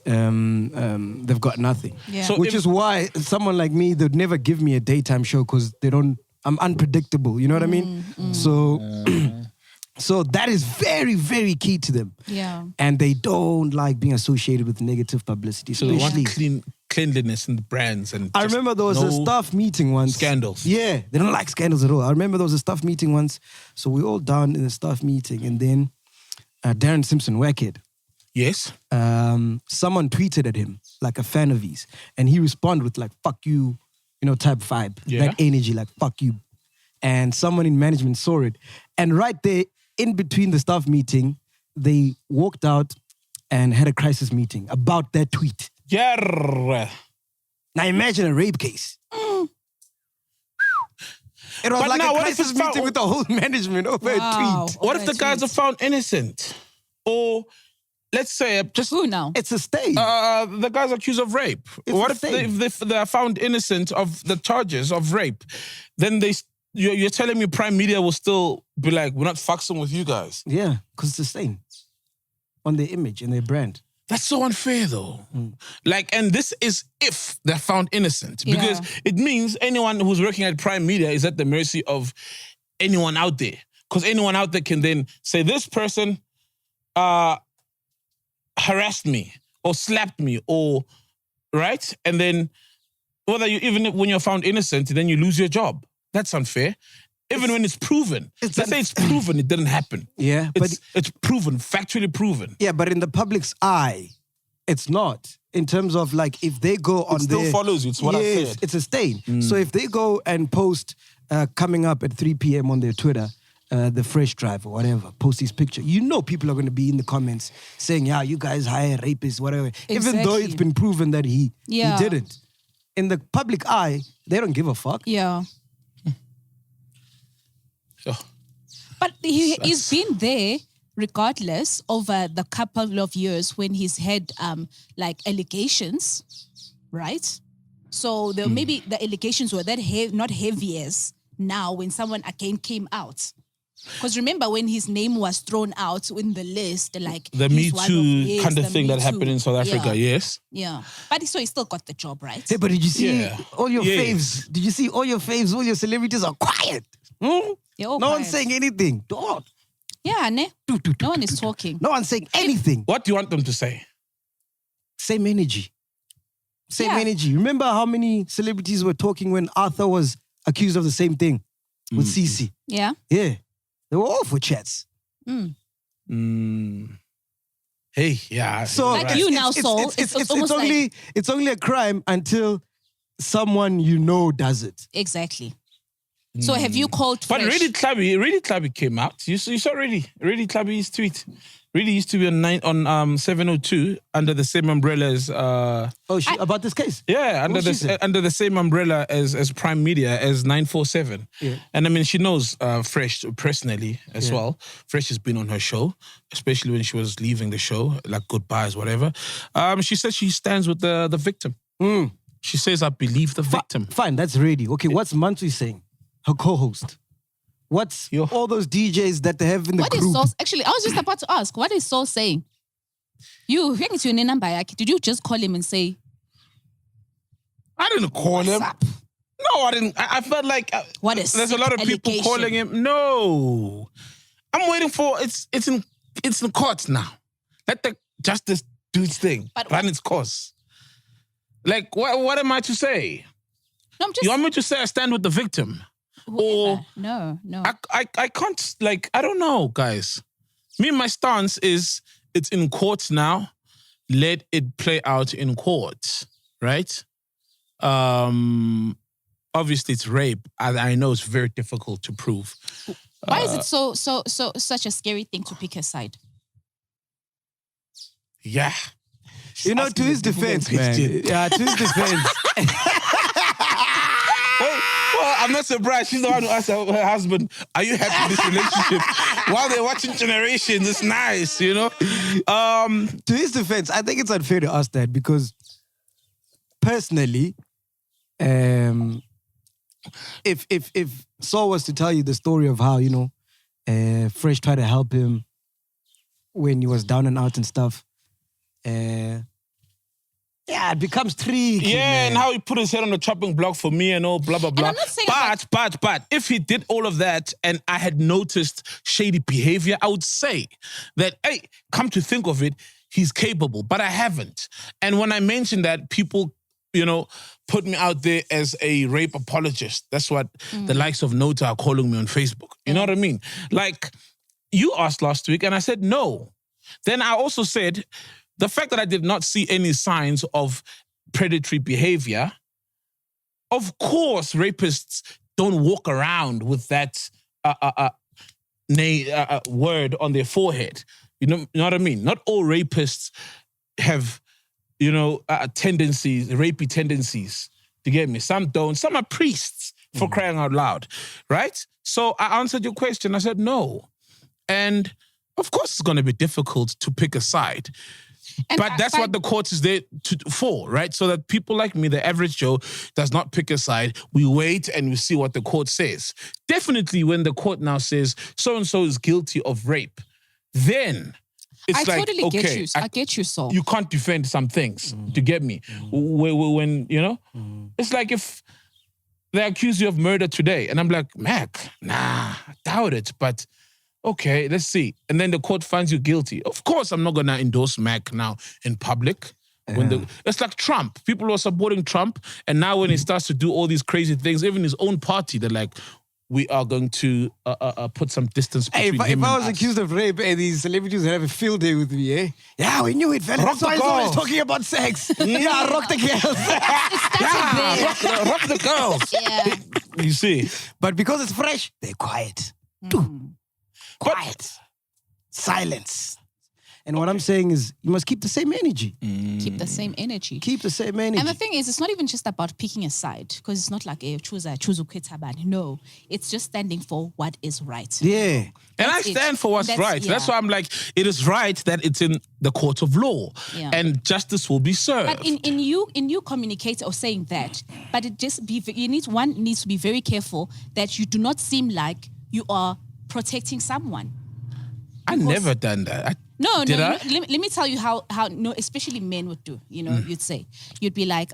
they've got nothing. Yeah. So which is why someone like me, they'd never give me a daytime show because I'm unpredictable. You know what I mean? So that is very, very key to them. Yeah. And they don't like being associated with negative publicity. So they want cleanliness in the brands. And I remember there was a staff meeting once. Scandals. Yeah, they don't like scandals at all. I remember there was a staff meeting once. So we all down in the staff meeting, and then Darren Simpson, Wackhead. Yes. Someone tweeted at him, like a fan of his, and he responded with like, fuck you, type vibe. Yeah. That energy, like, fuck you. And someone in management saw it. And right there, in between the staff meeting, they walked out and had a crisis meeting about that tweet. Yeah. Now imagine a rape case. It was like a crisis meeting with the whole management over a tweet. What if the guys are found innocent? Or let's say just who now? It's a state. The guys accused of rape. What if they are found innocent of the charges of rape? Then you're telling me Prime Media will still be like, we're not fucking with you guys. Yeah, because it's a stain on their image and their brand. That's so unfair though. And this is if they're found innocent. Because it means anyone who's working at Prime Media is at the mercy of anyone out there. Because anyone out there can then say, this person harassed me or slapped me or, right? And then even when you're found innocent, then you lose your job. That's unfair. Even when it's proven. Let's say it's proven it didn't happen. Yeah. But it's proven, factually proven. Yeah, but in the public's eye, it's not. In terms of like, if they go on it still follows you. It's what I said. It's a stain. So if they go and post coming up at 3 p.m. on their Twitter, the fresh drive or whatever, post his picture, people are going to be in the comments saying, yeah, you guys hire rapists, whatever. Exactly. Even though it's been proven that he didn't. In the public eye, they don't give a fuck. Yeah. Oh. But he's been there regardless over the couple of years when he's had allegations, right? So maybe the allegations were that not heavy as now when someone again came out. Because remember when his name was thrown out in the list, like the Me Too kind of thing that happened in South Africa, yes. Yeah. But so he still got the job, right? Hey, but did you see all your faves? Did you see all your faves, all your celebrities are quiet? No one's saying anything. Don't. Yeah, ne? No one is talking. No one's saying anything. What do you want them to say? Same energy. Same energy. Remember how many celebrities were talking when Arthur was accused of the same thing with Cece? Yeah. Yeah. They were all for chats. Hey, yeah. So like you now, Saul. It's only a crime until someone does it. Exactly. So have you called Fresh? But Really Clubby came out. You saw Really Clubby's tweet. Really used to be on 702 under the same umbrella as about this case. Yeah, under the same umbrella as Prime Media as 947. Yeah. And I mean she knows Fresh personally as well. Fresh has been on her show, especially when she was leaving the show, like goodbyes, whatever. She said she stands with the victim. She says, I believe the victim. Fine, that's ready. Okay, what's Mantui saying? Her co-host. What's all those DJs that they have in the group? What is Saul? Actually, I was just about to ask, what is Saul saying? Did you just call him and say? I didn't call him. Up? No, I didn't. I felt like there's a lot of people calling him. No. I'm waiting for it's in court now. Let the justice do its thing. Run its course. Like, what am I to say? No, You want me to say I stand with the victim? Whoever. No. I can't, like, I don't know, guys. My stance is it's in court now. Let it play out in court, right? Obviously, it's rape. I know it's very difficult to prove. Why is it such a scary thing to pick a side? Yeah. You know, to his defense, man. Yeah, to his defense. Well, I'm not surprised. She's the one who asked her husband, are you happy with this relationship? While they're watching Generations, it's nice, you know? To his defense, I think it's unfair to ask that because personally, if Saul was to tell you the story of how, you know, Fresh tried to help him when he was down and out and stuff, yeah, it becomes tricky. Yeah, man. and how he put his head on the chopping block for me and all, blah, blah, blah. I'm not saying but if he did all of that and I had noticed shady behavior, I would say that, hey, come to think of it, he's capable, but I haven't. And when I mentioned that, people, you know, put me out there as a rape apologist. That's what the likes of Nota are calling me on Facebook. You know what I mean? Like, you asked last week and I said no. Then I also said, the fact that I did not see any signs of predatory behavior, of course, rapists don't walk around with that word on their forehead. You know what I mean? Not all rapists have, you know, tendencies, rapey tendencies. Do you get me? Some don't. Some are priests, for crying out loud, right? So I answered your question. I said no. And of course it's going to be difficult to pick a side. But that's what the court is there for, right? So that people like me, the average Joe, does not pick a side. We wait and we see what the court says. Definitely when the court now says so-and-so is guilty of rape, then it's I totally get you. I get you, Saul. You can't defend some things, to get me. When you know, it's like if they accuse you of murder today and I'm like, Mac, nah, I doubt it, but okay, let's see. And then the court finds you guilty. Of course, I'm not going to endorse Mac now in public. It's like Trump. People are supporting Trump. And now when he starts to do all these crazy things, even his own party, they're like, we are going to put some distance between him if I was and us. accused of rape, these celebrities would have a field day with me, eh? Yeah, we knew it, fella. Rock That's why the he's always girls. talking about sex. Yeah, rock the girls. Rock the girls. Yeah. You see? But because it's fresh, they're quiet. Quiet. Silence. And what I'm saying is, you must keep the same energy. Keep the same energy. Keep the same energy. And the thing is, it's not even just about picking a side, because it's not like choose ukhethabani. No, it's just standing for what is right. Yeah. And I stand for what's right. That's why I'm like, it is right that it's in the court of law. Yeah. And justice will be served. But in you communicating or saying that, but it just one needs to be very careful that you do not seem like you are protecting someone. I never done that. No, Did I? let me tell you how no, especially men would do. You know, you'd be like,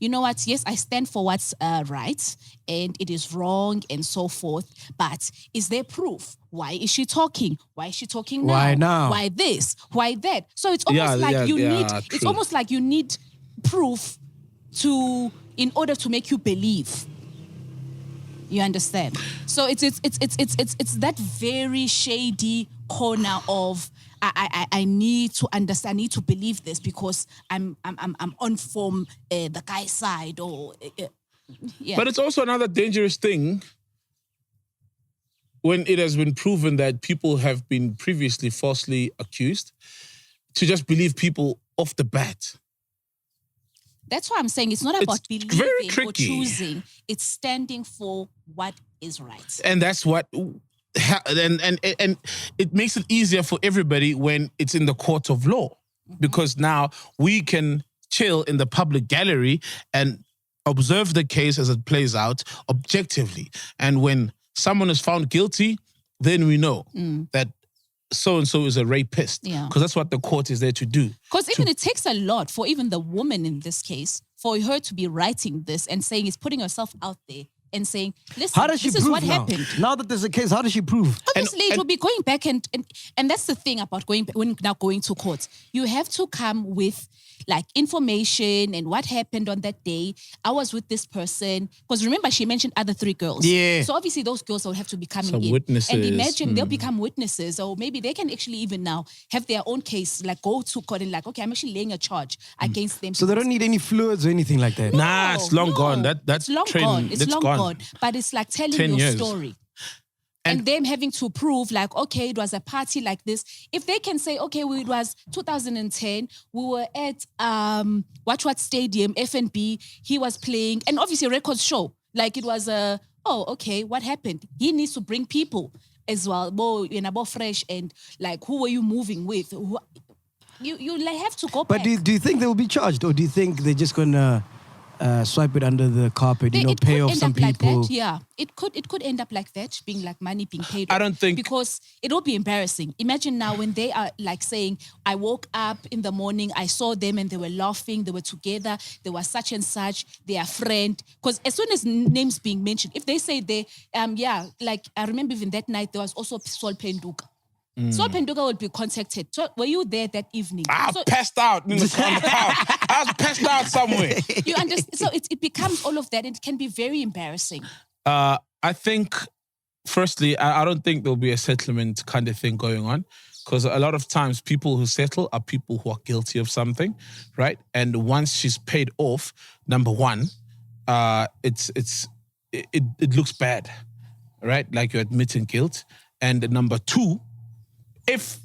you know what? Yes, I stand for what's right, and it is wrong, and so forth. But is there proof? Why is she talking? Why is she talking now? Why now? Why this? Why that? So it's almost It's almost like you need proof in order to make you believe. You understand? So it's that very shady corner of I need to understand, I need to believe this because I'm on from the guy's side or yeah. But it's also another dangerous thing when it has been proven that people have been previously falsely accused to just believe people off the bat. That's why I'm saying it's not about very believing or tricky. choosing. It's standing for what is right. And that's what... And it makes it easier for everybody when it's in the court of law. Because now we can chill in the public gallery and observe the case as it plays out objectively. And when someone is found guilty, then we know that so-and-so is a rapist. Yeah. Because that's what the court is there to do. Because even it takes a lot for even the woman in this case, for her to be writing this and saying, is putting herself out there and saying, listen, how does she this prove is what happened. Now that there's a case, how does she prove? Obviously, it will be going back and that's the thing about going to court. You have to come with like information and what happened on that day. I was with this person. Because remember, she mentioned other 3 girls. Yeah. So obviously those girls will have to be coming Some in. witnesses. And imagine they'll become witnesses, or maybe they can actually even now have their own case, like go to court and like, okay, I'm actually laying a charge against them. So they don't need any fluids or anything like that? Nah, it's long gone. That's it's long trend, gone. It's long gone. But it's like telling 10 your years. story. And them having to prove like, okay, it was a party like this. If they can say, okay, well, it was 2010, we were at what stadium, FNB, he was playing, and obviously records show. Like it was okay, what happened? He needs to bring people as well, more fresh, and like who were you moving with? You like have to go But back. do you think they will be charged, or do you think they're just gonna swipe it under the carpet? Pay off some people. Like that, yeah, it could end up like that, being like money being paid. I don't think, because it will be embarrassing. Imagine now when they are like saying, "I woke up in the morning, I saw them, and they were laughing, they were together, they were such and such, they are friend." Because as soon as names being mentioned, if they say they, like I remember even that night there was also Sol Penduka. Sol Penduka would be contacted. So were you there that evening? I passed out on the couch. I was passed out somewhere. You understand? So it becomes all of that, and it can be very embarrassing. I think, firstly, I don't think there'll be a settlement kind of thing going on, because a lot of times people who settle are people who are guilty of something, right? And once she's paid off, number one, it looks bad, right? Like you're admitting guilt. And number two, if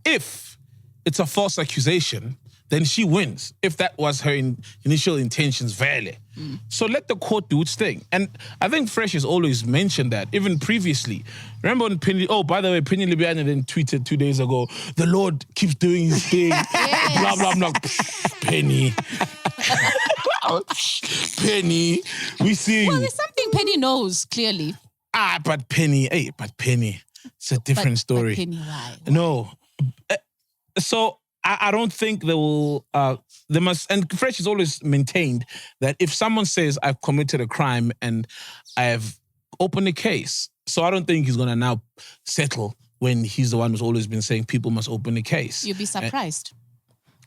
it's a false accusation, then she wins, if that was her initial intentions, valid. So let the court do its thing. And I think Fresh has always mentioned that, even previously. Remember when Penny, by the way, Penny Libiana then tweeted 2 days ago, the Lord keeps doing his thing, blah, blah, blah. Penny. Penny, we see you. Well, there's something Penny knows, clearly. But Penny, it's a different story. But Penny, why? No. So I don't think they will, they must, and Fresh has always maintained that if someone says I've committed a crime and I have opened a case, so I don't think he's going to now settle when he's the one who's always been saying people must open a case. You'll be surprised.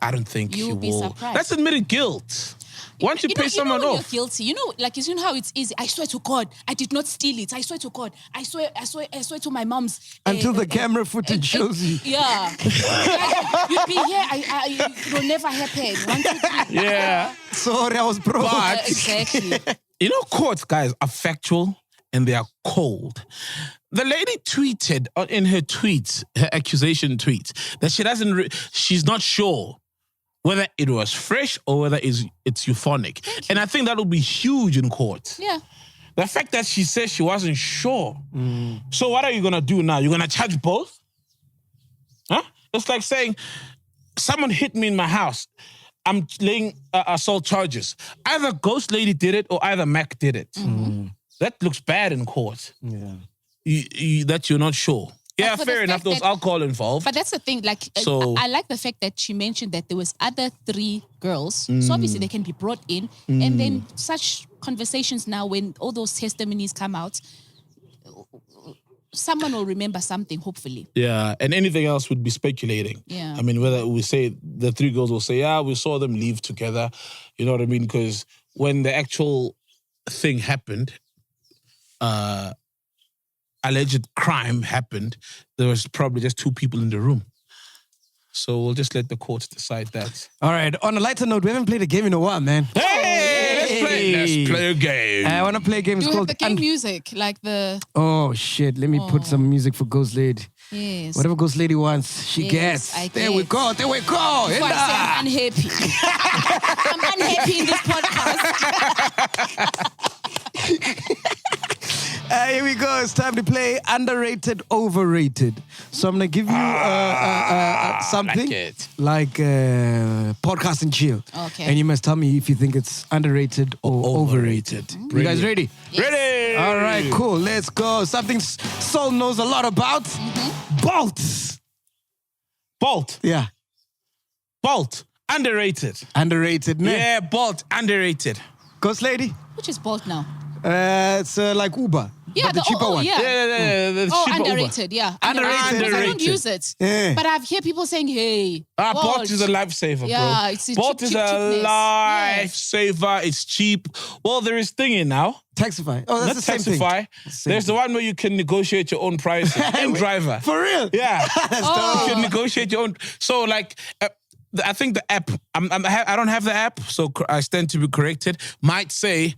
I don't think he will. You'll be surprised. That's admitted guilt. Once you pay someone when off. You're guilty. You know how it's easy. I swear to God, I did not steal it. I swear to God. I swear to my mom's. Until the camera footage shows you. Yeah. You'd be here. It will never happen. 1, 2, 3. Yeah. Sorry, I was broke. But, exactly. Courts, guys, are factual and they are cold. The lady tweeted in her tweets, her accusation tweets, that she's not sure whether it was Fresh or whether it's euphonic. And I think that will be huge in court. Yeah. The fact that she says she wasn't sure. So what are you going to do now? You're going to charge both? Huh? It's like saying, someone hit me in my house. I'm laying assault charges. Either Ghost Lady did it or either Mac did it. That looks bad in court. Yeah. That you're not sure. Yeah, fair enough. There was alcohol involved. But that's the thing. Like, I like the fact that she mentioned that there was other 3 girls. So obviously they can be brought in. And then such conversations now, when all those testimonies come out, someone will remember something, hopefully. Yeah, and anything else would be speculating. Yeah. I mean, whether we say, the 3 girls will say, yeah, we saw them leave together. You know what I mean? Because when the actual thing happened, alleged crime happened, there was probably just 2 people in the room. So we'll just let the courts decide that. All right. On a lighter note, we haven't played a game in a while, man. Hey! Let's play a game. I want to play a game. Do It's you called have the game music? Like the... Oh, shit. Let me put some music for Ghost Lady. Yes. Whatever Ghost Lady wants, she gets. There we go. There we go. Before I say I'm unhappy. I'm unhappy in this podcast. Here we go. It's time to play underrated, overrated. So I'm going to give you something like podcast and chill. Okay. And you must tell me if you think it's underrated or overrated. You guys ready? Yes. Ready! All right, cool. Let's go. Something Sol knows a lot about. Bolt. Bolt. Yeah. Bolt. Underrated. Underrated, man. Yeah, Bolt. Underrated. Ghost Lady? Which is Bolt now? It's like Uber. Yeah, but the cheaper one. Yeah. The Oh, cheaper Uber. underrated. Yeah, Underrated. Because I don't use it. Yeah. But I've heard people saying, "Hey, Bolt is a lifesaver, Yeah, bro. it's a Bolt cheap, is cheap, a cheapness. lifesaver. It's cheap. Well, there is thingy now. Taxify. Oh, that's Not the same thing. Taxify. There's the one where you can negotiate your own prices. In driver. For real? Yeah. Oh. You can negotiate your own. So, like, I think the app, I don't have the app, so I stand to be corrected, might say,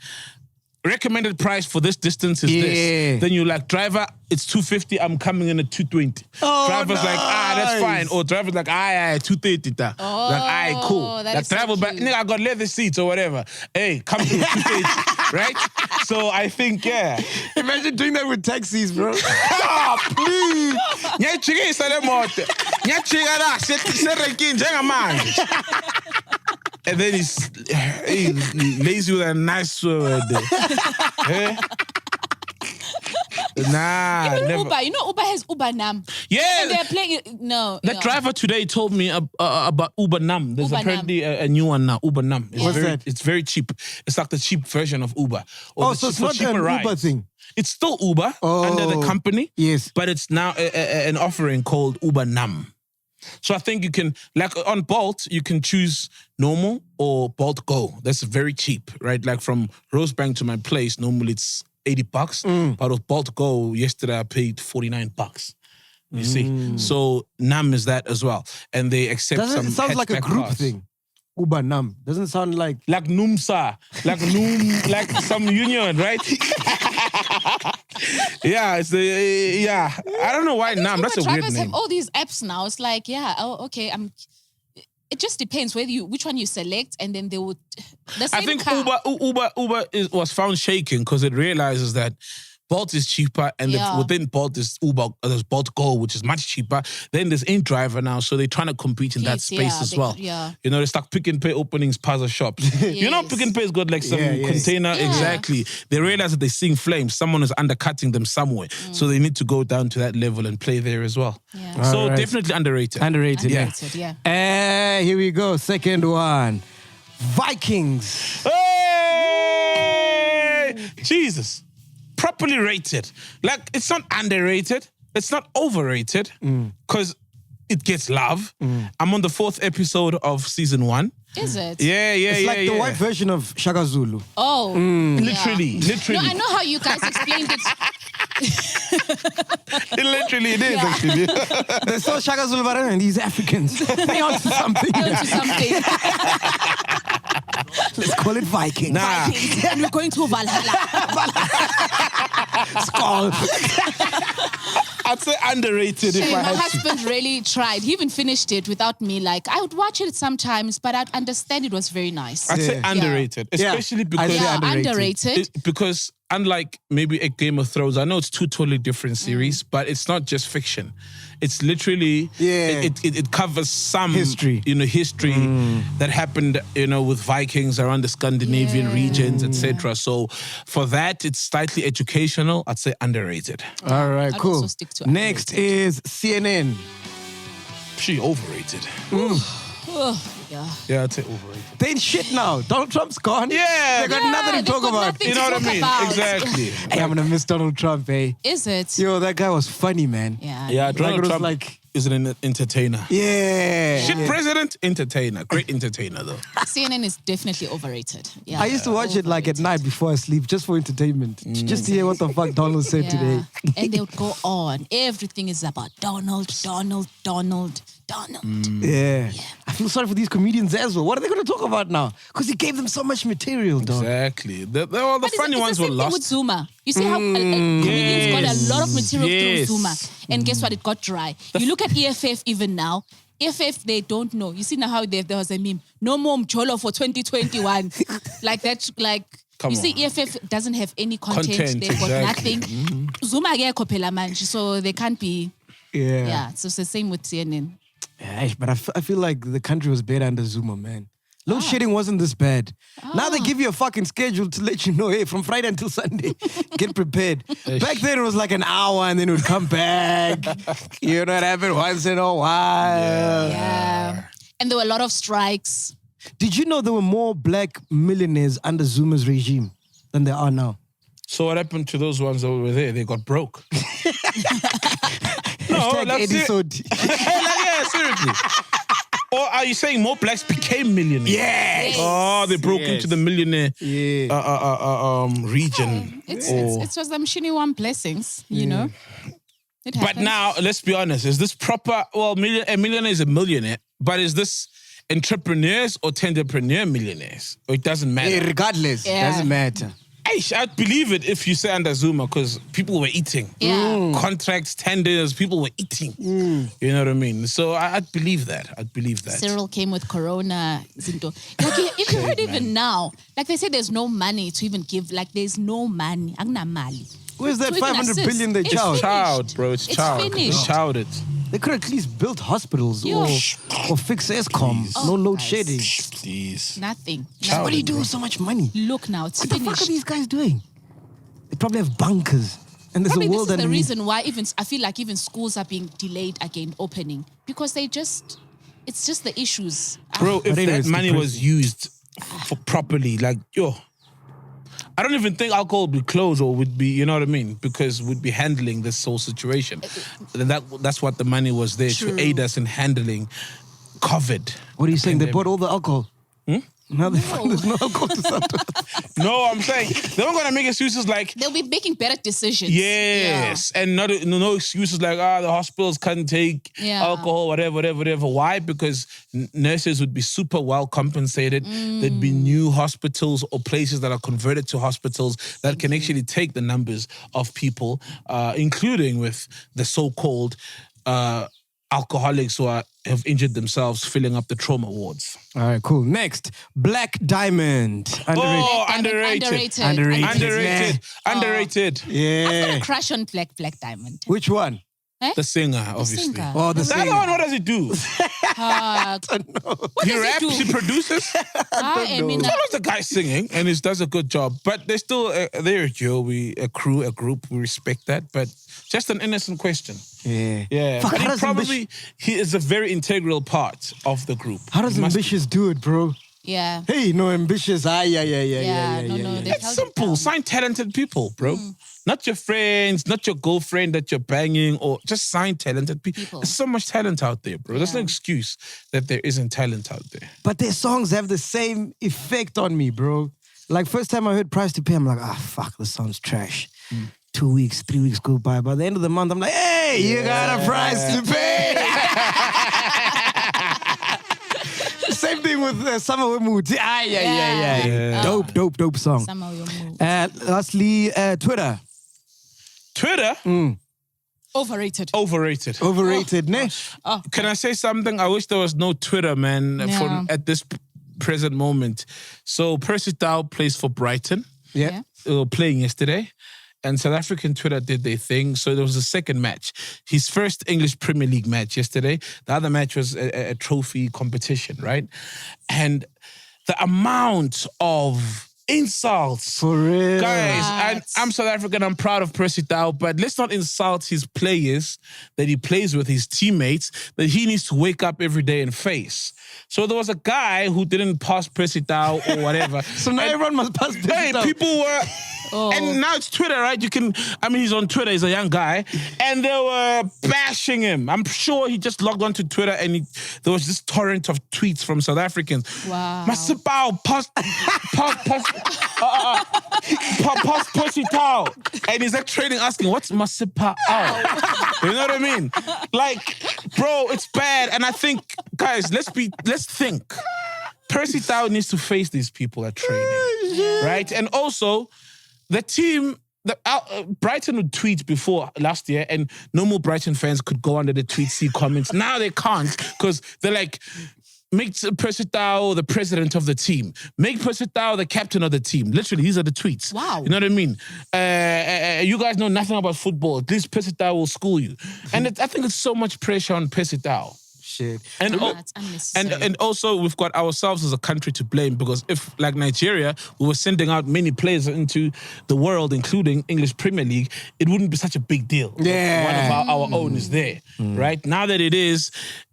recommended price for this distance is this. Then you like, driver, it's 250, I'm coming in at 220. Oh, driver's like, that's fine. Or driver's like, 230. Oh, Like, cool. that Like, is so travel back, cute. nigga, I got leather seats or whatever. Hey, come to 230, right? So I think, yeah. Imagine doing that with taxis, bro. Please. Nyachike isale moto. Nyachike la, serekin, njengamanje. And then he's lazy with a nice word. Eh? Nah, Even never. Uber, Uber has Uber Nam. Yeah. And they're playing. No. That driver today told me about Uber Nam. There's Uber apparently a new one now, Uber Nam. It's What's very, that? It's very cheap. It's like the cheap version of Uber. Oh, so it's not an Uber thing. It's still Uber under the company. Yes. But it's now an offering called Uber Nam. So I think you can, like on Bolt, you can choose normal or Bolt Go. That's very cheap, right? Like from Rosebank to my place, normally it's $80. But with Bolt Go, yesterday I paid $49. You see? So Nam is that as well. And they accept Doesn't some it sound like a hatchback group cars. thing? Uber Nam. Doesn't sound like... Like NUMSA. Like NUM, like some union, right? Yeah, it's the, I don't know why Nam. That's a weird drivers name. have all these apps now. It's like, okay, it just depends which one you select, and then they would. The same I think car. Uber was found shaking because it realizes that Bolt is cheaper, and within Bolt is Uber. There's Bolt Go, which is much cheaper. Then there's InDriver now, so they're trying to compete in that space as well. Yeah. It's like Pick and Pay openings, puzzle shops. Pick and Pay's got like some container. Yeah. Exactly. They realize that they're seeing flames. Someone is undercutting them somewhere, so they need to go down to that level and play there as well. Yeah. So definitely underrated. Underrated, yeah. Here we go. Second one. Vikings. Hey! Jesus. Properly rated. Like, it's not underrated. It's not overrated. Because it gets love. I'm on the 4th episode of season 1. Is it? Yeah. It's like the white version of Shaka Zulu. Oh. Literally. No, I know how you guys explained it. It is actually. They saw Shaka Zulu and these Africans. They on to something. Let's call it Vikings. Nah. Vikings, and we're going to Valhalla. Skull. I'd say underrated if I My had to. husband really tried. He even finished it without me. Like, I would watch it sometimes, but I'd understand it was very nice. I'd say underrated. Especially because... Underrated. Because unlike maybe a Game of Thrones, I know it's two totally different series, but it's not just fiction. It's literally it covers some history. History that happened, with Vikings around the Scandinavian regions, etc. So for that, it's slightly educational. I'd say underrated. All right, I'd cool. also stick to Next is CNN. She overrated. Yeah, I'd say overrated. They ain't shit now. Donald Trump's gone. Yeah. They got nothing to talk about. nothing You know to what I talk mean? about. Exactly. Hey, I'm gonna miss Donald Trump, eh? Is it? Yo, that guy was funny, man. Yeah. Yeah, Like, Donald it was Trump like- is an entertainer. Yeah. Shit president, entertainer. Great entertainer, though. CNN is definitely overrated. Yeah. I used to watch it like at night before I sleep, just for entertainment. Just to hear what the fuck Donald said today. And they would go on. Everything is about Donald. Yeah. I feel sorry for these comedians as well. What are they going to talk about now? Because he gave them so much material, dog. Exactly. The But funny it's ones the were same thing with lost. Zuma. You see how comedians got a lot of material through Yes. Zuma. And guess what? It got dry. You look at EFF even now. EFF, they don't know. You see now how there was a meme. No more Mcholo for 2021. Like that, like... Come you see, on. EFF doesn't have any content. They've got exactly. nothing. Zuma get kopela manji, so they can't be... Yeah. Yeah, so it's the same with CNN. Yeah, but I feel like the country was better under Zuma, man. Load shedding wasn't this bad. Now they give you a fucking schedule to let you know, hey, from Friday until Sunday, get prepared. Back then it was like an hour and then it would come back. You know what happened once in a while. Yeah. And there were a lot of strikes. Did you know there were more black millionaires under Zuma's regime than there are now? So what happened to those ones over there? They got broke. No, that's it. Yeah, seriously. Or are you saying more blacks became millionaires? Yes. Oh, they broke into the millionaire region. It was them shiny one blessings, you know. It happened. But now, let's be honest. Is this proper? Well, a millionaire is a millionaire. But is this entrepreneurs or tenderpreneur millionaires? Or it doesn't matter? Regardless, it doesn't matter. I'd believe it if you say under Zuma because people were eating. Yeah. Contracts, tenders, people were eating. You know what I mean? So I'd believe that. Cyril came with Corona. Zinto. Like, if you heard even now, like they say there's no money to even give. Like there's no money. Where's that 500 billion they charge? It's child, bro. It's child. Finished. It's childed. They could at least build hospitals or fix ESCOM. No load shedding. Please. Nothing. What do you do with so much money? Look now, it's What finished. the fuck are these guys doing? They probably have bunkers. And there's Probably a world this is that the reason why I feel like even schools are being delayed again opening because it's just the issues. Bro, if anyways, that money was used for properly, like, I don't even think alcohol would be closed or would be, you know what I mean? Because we'd be handling this whole situation. And that's what the money was there, to aid us in handling COVID. What are you saying? They bought all the alcohol? Now they find there's no alcohol to sell. No, I'm saying they're not gonna make excuses like They'll be making better decisions. yes, and no excuses like the hospitals can't take alcohol, whatever. Why? Because nurses would be super well compensated. There'd be new hospitals or places that are converted to hospitals that can actually take the numbers of people, including with the so-called alcoholics who have injured themselves filling up the trauma wards. All right, cool. Next, Black Diamond. Underrated. Underrated. Yeah. I've got a crush on Black Diamond. Which one? The singer, obviously. singer. Oh, the The other singer. one, what does he do? What He does raps, he he do? produces. Sometimes the guy singing and he does a good job. But they're still, they're Joe, a crew, a group. We respect that. But just an innocent question. Yeah. But Fuck, he is a very integral part of the group. How does Ambitious do it, bro? Yeah. Hey, no, Ambitious. No, It's they held simple. it Sign talented people, bro. Not your friends, not your girlfriend that you're banging, or just sign talented people. There's so much talent out there, bro. There's no excuse that there isn't talent out there. But their songs have the same effect on me, bro. Like, first time I heard Price to Pay, I'm like, fuck, this song's trash. 2 weeks, 3 weeks go by. By the end of the month, I'm like, hey, you got a price to pay. Same thing with Summer with Mood. Yeah. Dope song. Summer with Mood. Lastly, Twitter. Twitter? Overrated. Overrated, ne? Can I say something? I wish there was no Twitter, man, at this present moment. So Percy Tau plays for Brighton. Yeah. They were playing yesterday. And South African Twitter did their thing. So there was a second match. His first English Premier League match yesterday. The other match was a trophy competition, right? And the amount of insults. For real. Guys, I'm South African, I'm proud of Percy Tau, but let's not insult his players that he plays with, his teammates, that he needs to wake up every day and face. So there was a guy who didn't pass Percy Tau or whatever. So now everyone must pass Percy Tau. People were... And now it's Twitter, right? He's on Twitter, he's a young guy, and they were bashing him. I'm sure he just logged onto Twitter and there was this torrent of tweets from South Africans. Wow. Masipao, pass Percy Tau. And he's like trading, asking, what's Masipao? You know what I mean? Like, bro, it's bad. And I think, guys, let's think. Percy Tau needs to face these people at training, right? And also, the team, Brighton would tweet before last year, and normal Brighton fans could go under the tweet, see comments. Now they can't because they're like, make Percy Tau the president of the team. Make Percy Tau the captain of the team. Literally, these are the tweets. Wow. You know what I mean? You guys know nothing about football. At least Percy Tau will school you. And I think it's so much pressure on Percy Tau. Shit. And also we've got ourselves as a country to blame because if, like Nigeria, we were sending out many players into the world, including English Premier League, it wouldn't be such a big deal. Yeah. One of our own is there, right? Now that it is,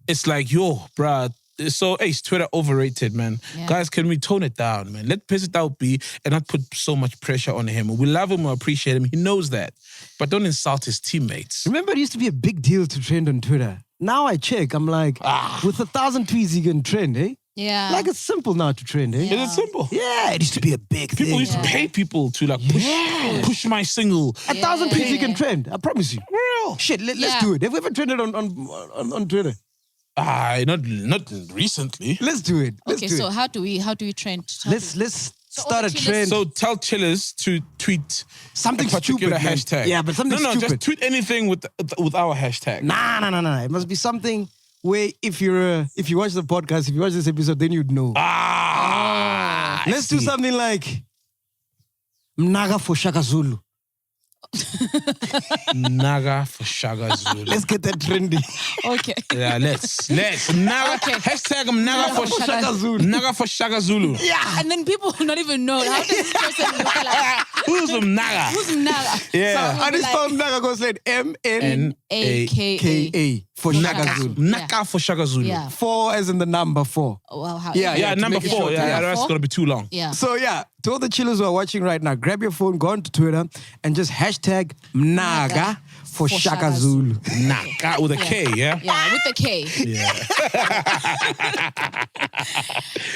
it's like, bruh, So, is Twitter overrated, man? Yeah. Guys, can we tone it down, man? Let President be and not put so much pressure on him. We love him, we appreciate him. He knows that. But don't insult his teammates. Remember, it used to be a big deal to trend on Twitter. Now I check, I'm like, with 1,000 tweets, you can trend, eh? Yeah. Like, it's simple now to trend, eh? Is it simple? Yeah, it used to be a big thing. People used to pay people to like push my single. 1,000 tweets you can trend, I promise you. Real. Shit, let's do it. Have we ever trended on Twitter? Not recently. Let's do it. Let's Okay, do so it. how do we trend? Let's start all a the trend. So tell chillers to tweet Something a particular stupid, man. hashtag. Yeah, but something No, stupid. just tweet anything with our hashtag. Nah. It must be something where if you watch the podcast, if you watch this episode, then you'd know. Let's do something like Mnaga for Shaka Zulu. Naga for Shaka Zulu. Let's get that trendy. Okay. Yeah, let's. Naga, Okay. hashtag Naga for Shaka Shaka Zulu. Zulu. Naga for Shaka Zulu. Yeah. And then people will not even know. How does this person look like? Who's Naga? Who's Naga? Yeah. I just found Mnaga goes like MNAKA AKA. for Shaka Zulu. Naga for Shaka Zulu. Yeah. 4 as in the number 4. Well, how, Yeah, to number make it 4. short, Yeah, yeah. that's Four? going to be too long. Yeah. So yeah, to all the chillers who are watching right now, grab your phone, go onto Twitter, and just hashtag Mnaga for Shaka Zulu. Naga with a K, yeah? Yeah, with the K. Yeah.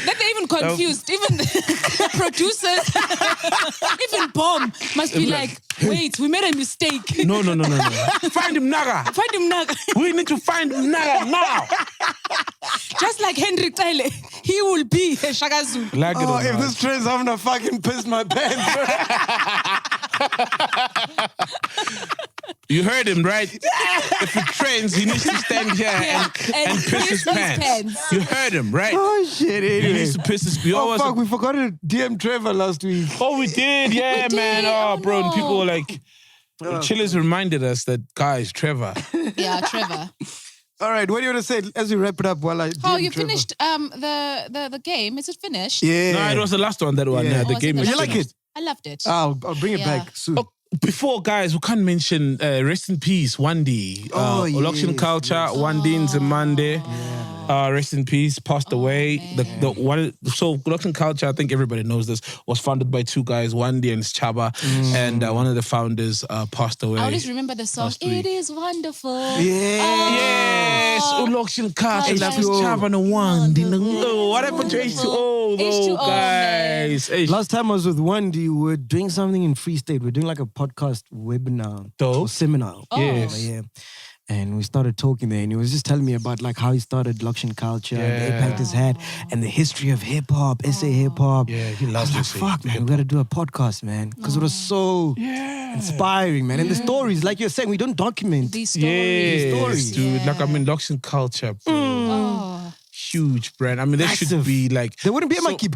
Then they're even confused. Even the producers, even Bomb must be like, wait, we made a mistake. No. Find him, Naga. Find him Naga. We need to find Naga now. Just like Henry Tele, he will be a Shaka Zulu. Like it Oh, or if not. this trend's having to fucking piss my pants. You heard him, right? If it trends, he needs to stand here and piss his pants. You heard him, right? Oh shit, He anyway. needs to piss his pants. Oh fuck, we forgot to DM Trevor last week. Oh, we did, yeah, We man. did. Oh, Oh, bro, and no. people were like, Chillers reminded us that, guys, Trevor. Yeah, Trevor. All right, what do you want to say as we wrap it up while I DM Oh, you Trevor? finished the game. Is it finished? Yeah. No, it was the last one, that one. Yeah. Yeah, the Oh, game is is it You like finished. it? I loved it. I'll bring it Yeah. back soon. Oh, before, guys, we can't mention rest in peace, Wandi. Oh, Election yes, culture, yes. Wandi Nzimande. Rest in peace, passed away. The one, so Election culture, I think everybody knows this, was founded by 2 guys, Wandi and Chaba, and one of the founders passed away. I always remember the song. Last week. It is wonderful. Yeah. Yes, Election culture, Culture. that was Chaba and Wandi. Oh, what happened to H2O, though, H2O, guys? H- Last time I was with Wendy, we were doing something in Free State. We're doing like a podcast webinar Dope. or seminar. Yes. Yeah. And we started talking there, and he was just telling me about like how he started Luxion culture, and the impact it's had, and the history of hip hop, SA hip hop. Yeah, he I loves was like, SA fuck, man, we gotta do a podcast, man, because it was so inspiring, man. And the stories, like you're saying, we don't document. These stories. Yes, stories. dude. Like, I mean, Luxion culture, bro. Oh. Huge brand. I mean, there should Massive. be like... There wouldn't be a So- keep.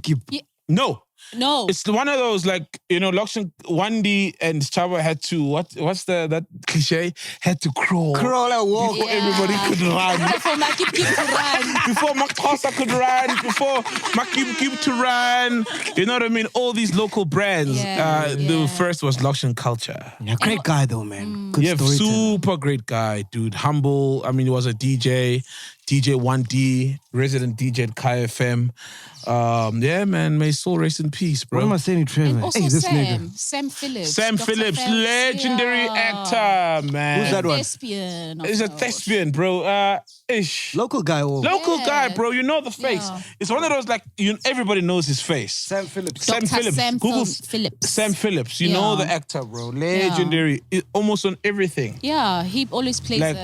No. No. It's one of those, like, you know, Luxion, Wandi and Chaba had to, what's that cliche? Had to crawl. Crawl and walk. Before everybody could run. For my keep to run. Before Makhosa could run, before Makib to run, you know what I mean? All these local brands. Yeah, The first was Luxion culture. Yeah, great guy though, man. Good Yeah, storyteller. super great guy, dude. Humble. I mean, he was a DJ 1D, resident DJ at Kai FM. Yeah, man, may his soul rest in peace, bro. What am I saying, Trevor? And also Hey, this Sam. nigga. Sam Phillips. Sam Dr. Phillips, Phelps, legendary actor, man. Who's that one? Thespian. of He's a course. thespian, bro. Ish. Local guy. Oh. Local Yeah. guy, bro. You know the face. Yeah. It's one of those, like, everybody knows his face. Sam Phillips. Sam Dr. Phillips. Sam Google Phillips. Sam Phillips. You know Yeah. the actor, bro. Legendary. Almost on everything. Yeah, he always plays Like-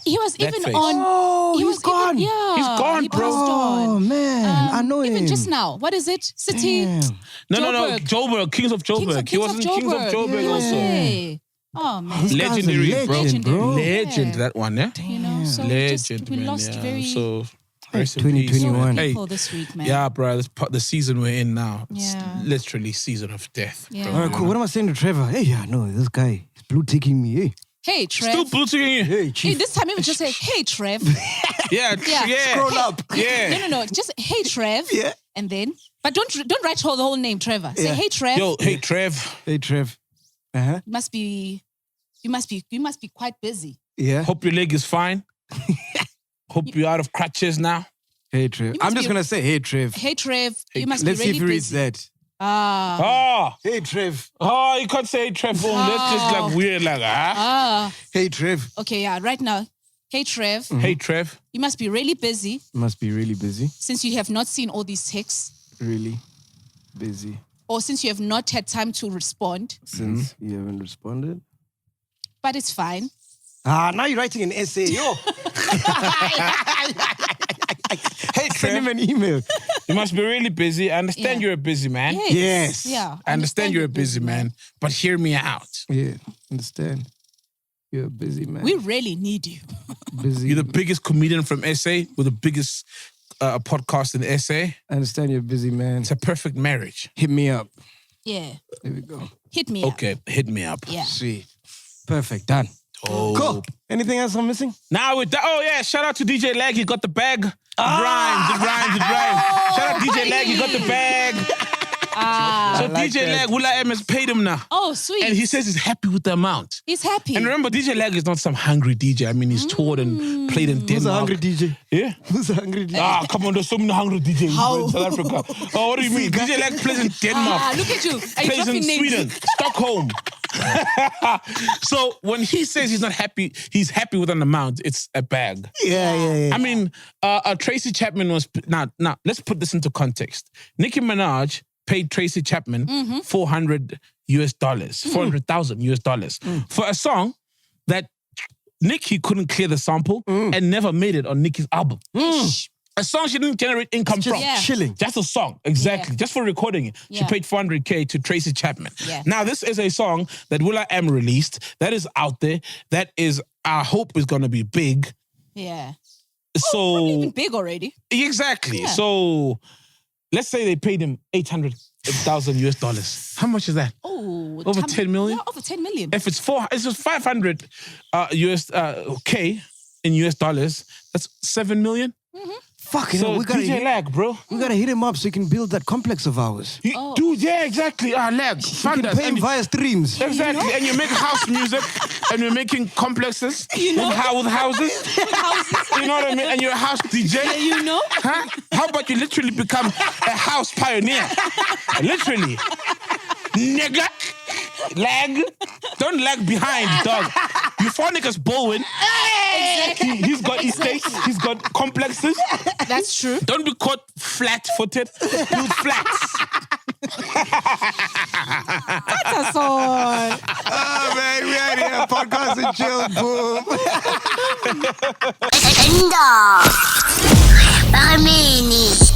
he was That even face. on. Oh, He he's was gone. Even, yeah, He's gone, he bro. passed on. Oh man, I know him. Even just now. What is it? City. Damn. No. Joburg. Joburg. Kings of Joburg. He was in Kings of Joburg also. Yeah. Oh man. This guy's a Legendary, bro. legend, bro. Legend, that one, yeah? You know, so Legend, we man. lost yeah. very So, Hey, rest in peace. 2021. Hey, people this week, man. yeah, bro. The season we're in now. It's Yeah. literally season of death. Yeah. Bro. All right, cool. What am I saying to Trevor? Hey, yeah, no, this guy is blue ticking me. Hey, Hey, Trev. Still blue ticking you. hey, Hey, chief. this time even just say, hey, Trev. Yeah, Yeah. yeah. Scroll up. Yeah. No. Just, hey, Trev. Yeah. And then, but don't write the whole name, Trevor. Say, Yeah. hey, Trev. Yo, hey, Trev. Hey, Trev. You must be quite busy. Yeah. Hope your leg is fine. Hope you're out of crutches now. Hey, Trev. I'm just going to say, hey, Trev. Hey, Trev. You must Let's be really see if he reads busy. that. Hey, Trev. Oh, you can't say Trev. That's just like weird. Like, Hey, Trev. Okay, yeah, right now. Hey, Trev. Hey, Trev. You must be really busy. Must be really busy. Since you have not seen all these texts. Really busy. Or since you have not had time to respond. Since you haven't responded. But it's fine. Now you're writing an essay. Yo. Hey, send him an email. You must be really busy. I understand you're a busy man. Yes. Yeah. I understand you're a busy man, but hear me out. Yeah, understand. You're a busy man. We really need you. Busy. You're the biggest comedian from SA with the biggest podcast in SA. I understand you're a busy man. It's a perfect marriage. Hit me up. Yeah. There we go. Hit me up. Okay, hit me up. Yeah. Sweet. Perfect. Done. Oh. Cool. Anything else I'm missing? Now with that, shout out to DJ Lag, he got the bag. It rhymes. Shout out DJ Lag, he got the bag. So DJ Lag, Willa M has paid him now. Oh, sweet. And he says he's happy with the amount. He's happy. And remember, DJ Lag is not some hungry DJ. I mean, he's toured and played in Denmark. Who's a hungry DJ? Yeah? Who's a hungry DJ? Come on, there's so many hungry DJs in South Africa. Oh, what do you mean? DJ Lag plays in Denmark. Look at you. Are you Plays in dropping names? Sweden, Stockholm. So when he says he's not happy, he's happy with an amount, it's a bag. Yeah. I mean, Tracy Chapman was... Now, let's put this into context. Nicki Minaj paid Tracy Chapman $400,000 for a song that Nicki couldn't clear the sample and never made it on Nicki's album. A song she didn't generate income from. Chilling. Just a song, exactly. Just for recording it. She paid $400K to Tracy Chapman. Yeah. Now, this is a song that Willa M released that is out there, that is, I hope is going to be big. Yeah. So Probably even big already. Exactly. Yeah. So let's say they paid him $800,000. How much is that? Oh, Over 10 million? Yeah, over 10 million. If it's just 500 K in US dollars, that's 7 million. Fucking So hell, we gotta DJ Lag, bro. We gotta hit him up so he can build that complex of ours. Dude, yeah, exactly. Lag. We Fund can us. pay him via streams. Exactly. And you make house music and you're making complexes with houses. You know what I mean? And you're a house DJ. Yeah, you know? Huh? How about you literally become a house pioneer? Literally. Nigga. Lag. Don't lag behind, dog. Euphonic Bowen. Exactly. He's got estates. He's got complexes. That's true. Don't be caught flat-footed. Build flats. That's all. Oh, man, we out here. Podcast and chill, boom. Enda. Paramini.